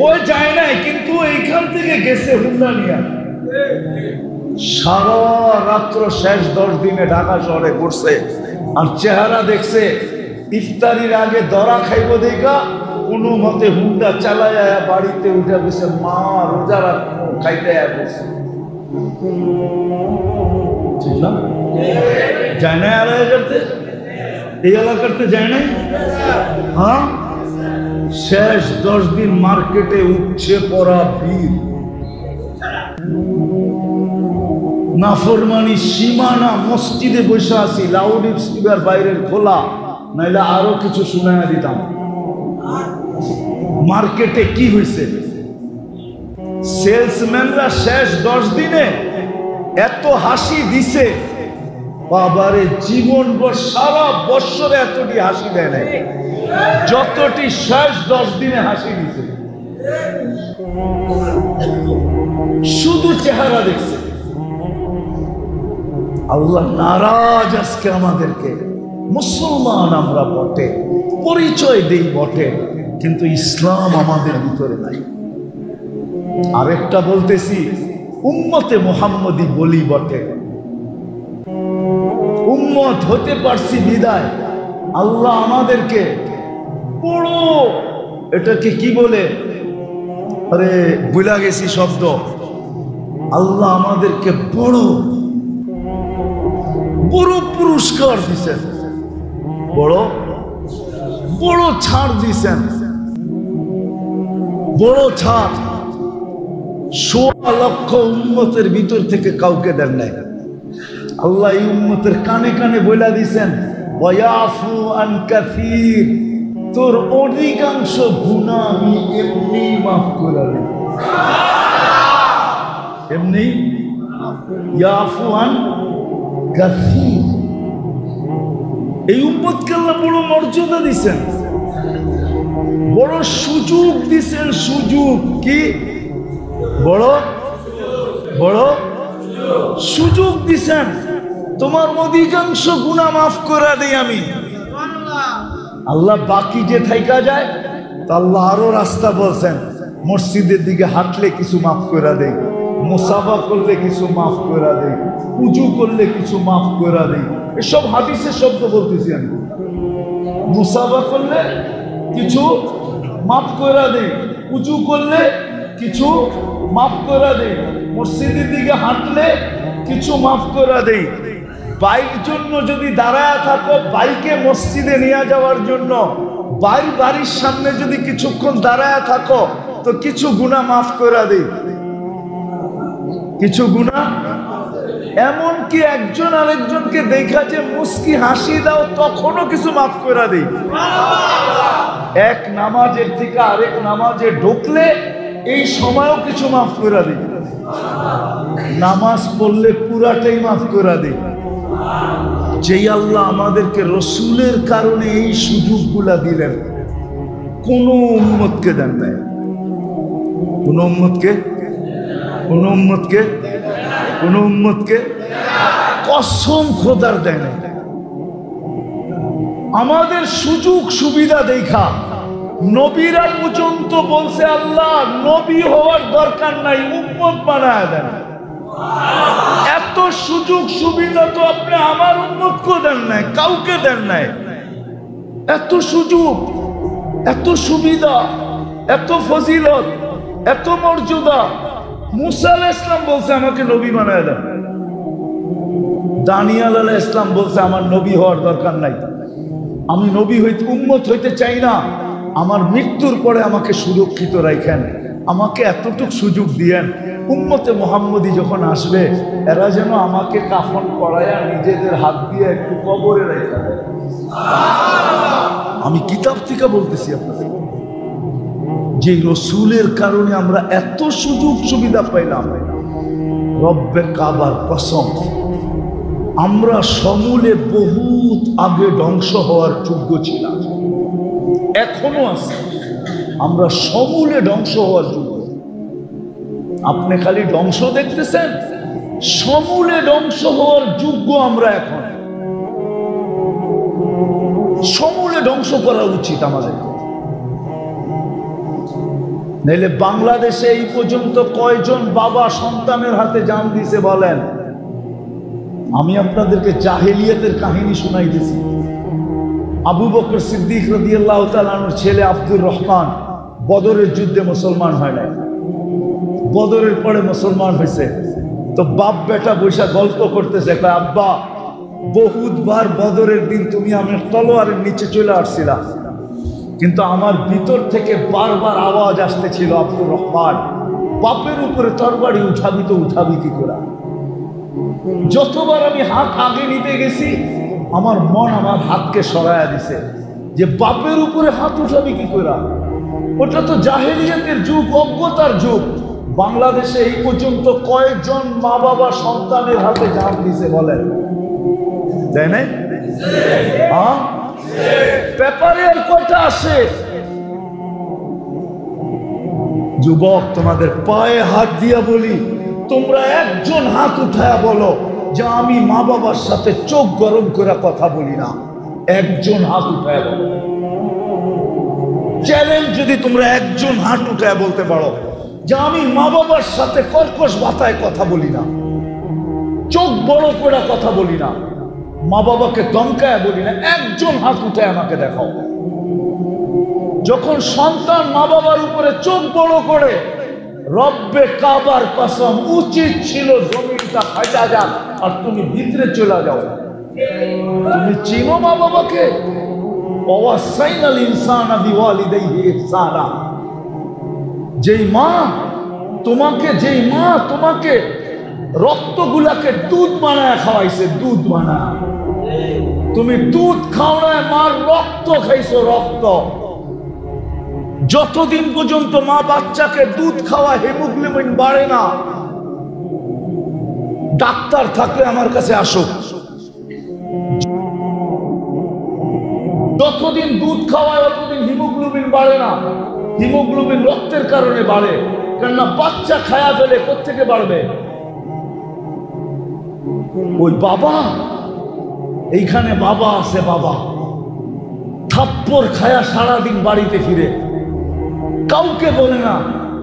Speaker 1: ও যায় নাই, কিন্তু এইখান থেকে গেছে হুন্ডা নিয়া। সারা রাত্র শেষ 10 দিনে ঢাকা শহরে ঘুরছে, আর চেহারা দেখছে। ইফতারির আগে দরা খাইব দেখা কোনো মতে হুন্ডা চালায় বাড়িতে উঠে গেছে, মা রোজা রাখবো খাইতে গেছে, ঠিক না? যায় না আলাদা করতে, এই এলাকাতে যায় নাই। হ্যাঁ, শেষ 10 দিন মার্কেটে উঠছে পড়া ভিড়, নাফরমানি সীমানা। মসজিদে বসে আছি, লাউড স্পিকার বাইরের খোলা, নাইলে আরো কিছু শুনাইয়া দিতাম। মার্কেটে কি হয়েছে, সেলসম্যানরা শেষ 10 দিনে এত হাসি দিছে, বাবারে জীবন সারা বৎসরে এতটি হাসি দেয় নাই যতটি শেষ 10 দিনে হাসি দিছে। শুধু চেহারা দেখছে। আল্লাহ নারাজ আজকে আমাদেরকে। মুসলমান আমরা বটে, পরিচয় দেই বটে, কিন্তু ইসলাম আমাদের ভিতরে নাই। আরেকটা বলতেছি, উম্মতে মুহাম্মদী বলি বটে, উম্মত হতে পারছি বিদায় আল্লাহ আমাদেরকে বড়, এটাকে কি বলে, আরে ভুলা গেছি শব্দ, আল্লাহ আমাদেরকে বড় বড় পুরস্কার দিছেন, বড় বড় ছাড় দিছেন, বড় ছাড়। 16 লক্ষ উম্মতের ভিতর থেকে কাউকে দেন নাই। আল্লাহ এই উম্মতের কানে কানে বইলা দিছেন, ওয়ায়াফু আন কাসীর, তোর অধিকাংশ গুনাহ আমি এমনি মাফ করে দেব। এমনি ইয়াফু আন কাসীর। এই উম্মতকে আল্লাহ বড় মর্যাদা দিছেন, বড় সুযোগ দিছেন। সুযোগ কি? বড় বড় সুযোগ দিছেন, তোমার অধিকাংশ গুনাহ মাফ করে দেই আমি। আল্লাহ বাকি যে থাইকা যায় তা আল্লাহ আরো রাস্তা বলছেন, মসজিদের দিকে হাঁটলে কিছু মাফ করে দেই, মুসাফা করলে কিছু মাফ করে দেই, উজু করলে কিছু মাফ করে দেই। এসব হাদিসের শব্দ বলতেছি আমি। মুসাফা করলে কিছু মাফ করে দেই, উজু করলে কিছু মাফ করে দেই, মসজিদের দিকে হাঁটলে কিছু মাফ করে দেই। বাইক জন্য যদি দাঁড়ায় থাকো, বাইকে মসজিদে নিয়ে যাওয়ার জন্য বাড়ির সামনে যদি কিছুক্ষণ দাঁড়ায় থাকো, তো কিছু গুনাহ মাফ করে দেই, কিছু গুনাহ। এমনকি একজন আরেকজনকে দেখা যে মুস্কি হাসি দাও, তখনও কিছু মাফ করে দেই। এক নামাজের থেকে আরেক নামাজে ঢুকলে এই সময়ও কিছু মাফ করে দিই। নামাজ পড়লে পুরাটাই মাফ করে দিই। যেই আল্লাহ আমাদেরকে রসুলের কারণে এই সুযোগগুলা দিলেন, কোন উম্মতকে দেন নাই, কোন উম্মতকে, কোন উম্মতকে, কোন উম্মতকে কসম খোদার দেয় নাই। আমাদের সুযোগ সুবিধা দেখা নবীরা পর্যন্ত বলছে, আল্লাহ নবী হওয়ার দরকার নাই, উম্মত বানায় দেন। এত সুযোগ সুবিধা তো আপনি আমার উম্মতকে দেন নাই, কাউকে দেন নাই। এত সুযোগ, এত সুবিধা, এত ফজিলত, এত মর্যাদা। মুসা আলাইহিস সালাম বলছে আমাকে নবী বানায় দেন। দানিয়েল আলাইহিস সালাম বলছে আমার নবী হওয়ার দরকার নাই, আমি নবী হইতে উম্মত হইতে চাই না, আমার মৃত্যুর পরে আমাকে সুরক্ষিত রাখেন, আমাকে এতটুকু সুযোগ দিয়েন, উম্মতে মুহাম্মদী যখন আসবে এরা যেন আমাকে কাফন করায়া নিজেদের হাত দিয়ে একটু কবরে রেখে দেয়। আমি কিতাব থেকে বলতেছি আপনাদের, যে রসুলের কারণে আমরা এত সুযোগ সুবিধা পাইলাম। রব্বে কাবার কসম, আমরা সমূলে বহুত আগে ধ্বংস হওয়ার যোগ্য ছিলাম, এখনো আছে। আমরা সমূলে ধ্বংস হওয়ার যোগ্য। আপনি খালি ধ্বংস দেখতেছেন, সমূলে ধ্বংস হওয়ার যোগ্য আমরা এখন। সমূলে ধ্বংস করা উচিত আমাদের। নাইলে বাংলাদেশে এই পর্যন্ত কয়জন বাবা সন্তানের হাতে জান দিছে বলেন? আমি আপনাদেরকে জাহেলিয়াতের কাহিনী শুনাইতেছি। আবু বকর সিদ্দিক রাদিয়াল্লাহু তাআলা আনহুর ছেলে আব্দুর রহমান বদরের যুদ্ধে মুসলমান হয় নাই, বদরের পরে মুসলমান হয়েছে। তো বাপ বেটা বৈশা গল্প করতেছে, আব্বা বহুতবার বদরের দিন তুমি আমার তলোয়ারের নিচে চলে আসছিলা, কিন্তু আমার ভিতর থেকে বারবার আওয়াজ আসতেছিল, আব্দুর রহমান বাপের উপরে তরবারি উঠাবি তো উঠাবি কি করে? যতবার আমি হাত আগে নিতে গেছি আমার মন আমার হাতকে সরাইয়া দিছে যে বাপের উপরে হাত উঠাবি কি করে? ওটা তো জাহেলিয়াতের যুগ, অজ্ঞতার যুগ। বাংলাদেশে এই পর্যন্ত কয়েকজন মা বাবা সন্তানের হাতে জান দিছে বলেন, তাই না? পেপারে আর কয়টা আসে? যুবক, তোমাদের পায়ে হাত দিয়া বলি, তোমরা একজন হাত উঠায়া বলো যে আমি মা বাবার সাথে চোখ গরম করে কথা বলি না। একজন হাত উঠায়া বলো, চ্যালেঞ্জ যদি তোমরা একজন হাত উঠায়া বলতে পারো যে আমি মা বাবার সাথে কর্কশ ভাষায় কথা বলি না, চোখ বড় করে কথা বলি না, মা বাবাকে ধমকায় বলি না, একজন হাত উঠায় আমাকে দেখাও। যখন সন্তান মা বাবার উপরে চোখ বড় করে, রব্বে কাবার কসম উচিত ছিল জমিনটা ফাটা যাক আর তুমি ভিতরে চলে যাও। তুমি চিনো মা বাবাকে? ওয়াসাইনাল ইনসানা বিওয়ালিদাইহি ইহসানা। যেই মা তোমাকে রক্তগুলাকে দুধ বানায় খাওয়াইছে, দুধ বানায়, তুমি দুধ খাও না, মার রক্ত খাইছো, রক্ত। যতদিন পর্যন্ত মা বাচ্চাকে দুধ খাওয়া হিমোগ্লোবিন বাড়ে না, ডাক্তার থাকলে আমার কাছে আসো, যতদিন দুধ খাওয়ায় ততদিন হিমোগ্লোবিন বাড়ে না। হিমোগ্লোবিন রক্তের কারণে বাড়ে, কেননা বাচ্চা খায়া ফেলে, কোত্থেকে বাড়বে? ওই বাবা, এইখানে বাবা আছে, বাবা থাপ্পড় খায়া সারাদিন বাড়িতে ফিরে, কাউকে বলে না,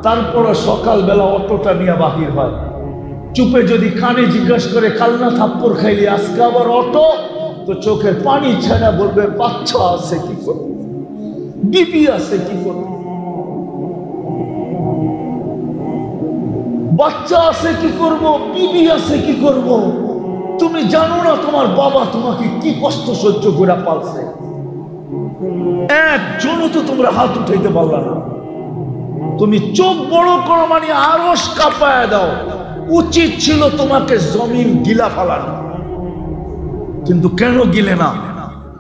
Speaker 1: তারপরে সকালবেলা অটোটা নিয়ে বাহির হয়। চুপে যদি কানে জিজ্ঞাসা করে কাল না থাপ্পড় খাইলি, আজকে আবার অটো, তো চোখের পানি ছাড়া বলবে বাচ্চা আছে কি করব, বিবি আছে কি করব, বাচ্চা আছে কি করব, বিবি আছে কি করব। তুমি জানো না তোমার বাবা তোমাকে কি কষ্ট সহ্য করে পালছে? একজনও তো তোমরা হাত উঠাইতে পারলা না। তুমি চোখ বড় করো মানে আরশ কাঁপায় দাও। উচিত ছিল তোমাকে জমিন গিলা ফেলানো, কিন্তু কেন গিলে না?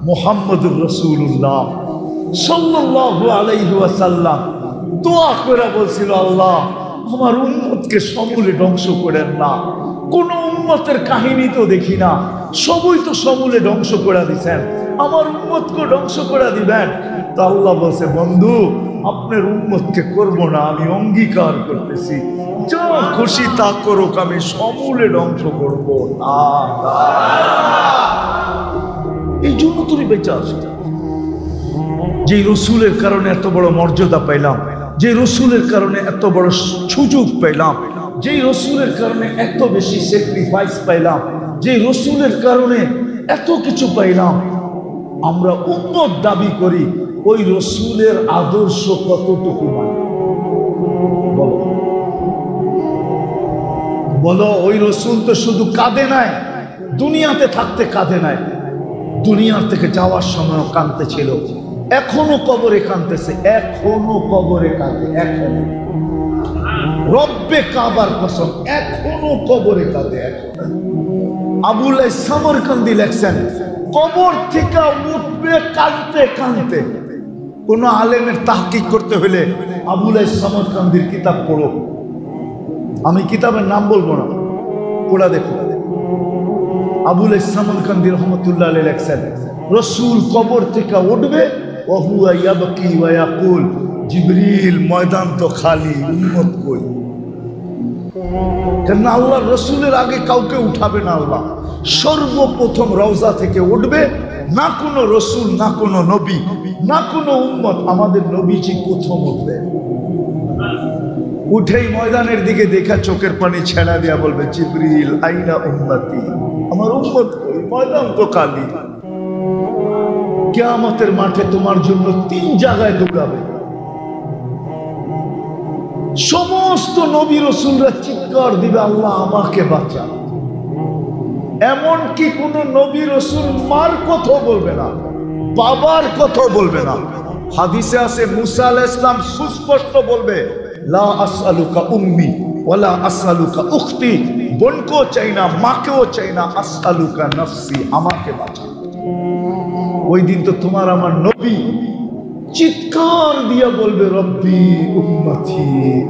Speaker 1: মুহাম্মদুর রাসূলুল্লাহ সাল্লাল্লাহু আলাইহি ওয়াসাল্লাম দোয়া করে বলছিল, আল্লাহ আমার উম্মতকে সমূলে ধ্বংস করেন না। কোন উম্মতের কাহিনী তো দেখি না, সবই তো সমূলে ধ্বংস করে দিচ্ছেন, আমার উম্মতকে ধ্বংস করে দিবেন। তো আল্লাহ বলছে, বন্ধু আপনার উম্মতকে করবো না, আমি অঙ্গীকার করতেছি, যা খুশি তা করুক, আমি সমূলে ধ্বংস করবো না। এই জন্য তুমি বেঁচে আসো। যে রসুলের কারণে এত বড় মর্যাদা পাইলাম, যে রসুলের কারণে এত বড় সুযোগ পাইলাম, যে রসুলের কারণে এত বেশি স্যাক্রিফাইস পাইলাম, যে রসুলের কারণে এত কিছু পাইলাম, আমরা উম্মত দাবি করি, ওই রসুলের আদর্শ কতটুকু মানে? বলো, ওই রসুল তো শুধু কাঁদে নাই, দুনিয়াতে থাকতে কাঁদে নাই, দুনিয়ার থেকে যাওয়ার সময় কাঁদতে ছিল, এখনো কবরে কাঁদতেছে, এখনো কবরে কাঁদে, এখনো রব্বে কাবার কসম এখনো কবরে কাঁদে। আবুল সামরকান্দি লেখছেন, কবর থেকে উঠবে কাঁদতে কাঁদতে। কোন আলেমের তাহকিক করতে হলে আবুল সামরকান্দির কিতাব পড়ো। আমি কিতাবের নাম বলবো না, পড়া দেখো। আবুল সামরকান্দি রহমতুল্লাহ আলাইহি লেখছেন, রসুল কবর থেকে উঠবে, ওহুয়া ইয়াবকি ওয়া ইয়াকুল, জিবরিল ময়দান তো খালি, উম্মত কই? কেন আল্লাহ রসুলের আগে কাউকে উঠাবে না। আল্লাহ সর্বপ্রথম রওজা থেকে উঠবে, না কোনো রসুল, না কোনো নবী, না কোনো উম্মত, আমাদের নবীজি প্রথম উঠবে। উঠেই ময়দানের দিকে দেখা চোখের পানি ছেড়া দিয়া বলবে, জিবরিল আইনা উম্মতি, আমার উম্মত কই? ময়দান তো খালি। কিয়ামতের মাঠে তোমার জন্য 3 জায়গায় দৌড়াবে। সমস্ত নবী রাসূলরা চিৎকার দিবে, আল্লাহ আমাকে বাঁচা। এমনকি কোন নবী রাসূল মার কথা বলবে না, বাবার কথা বলবে না। হাদিসে আছে মুসা আলাইহিস সালাম সুস্পষ্ট বলবে, লা আসআলুকা উম্মি ওয়ালা আসআলুকা উখতি, বোনকেও চাই না, মাকেও চাই না, আসআলুকা নাফসি, আমাকে বাঁচা। ওই দিন তো তোমার আমার নবী চিৎকার দিয়ে বলবে, রব্বি উম্মতি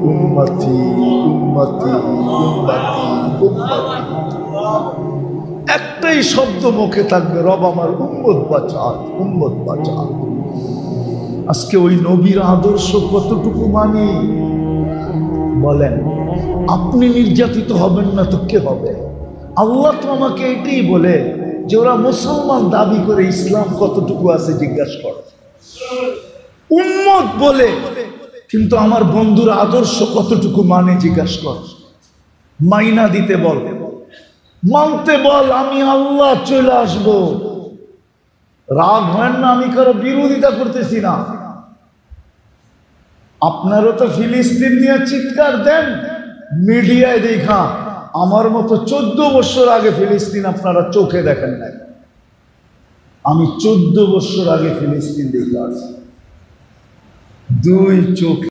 Speaker 1: উম্মতি উম্মতি উম্মতি উম্মতি। একটাই শব্দ মুখে থাকবে, রব আমার উম্মত বাঁচা, উম্মত বাঁচা। আজকে ওই নবীর আদর্শ কতটুকু মানি বলেন? আপনি নির্যাতিত হবেন না তো কে হবে? আল্লাহ তো আমাকে এটাই বলে যে ওরা মুসলমান দাবি করে ইসলাম কতটুকু আছে জিজ্ঞাসা করো। উম্মত বলে, কিন্তু আমার বন্ধুর আদর্শ কতটুকু মানে জিজ্ঞাসা কর। মাইনা দিতে বল, মানতে বল, আমি আল্লাহ চলে আসবো। রাগ হয় না, আমি কারো বিরোধিতা করতেছি না। আপনারও তো ফিলিস্তিন নিয়ে চিৎকার দেন মিডিয়ায় দেখা, আমার মতো 14 বছর আগে ফিলিস্তিন আপনারা চোখে দেখেন নাই। আমি 14 বছর আগে ফিলিস্তিন দেখে আসছি, 2 চোখ।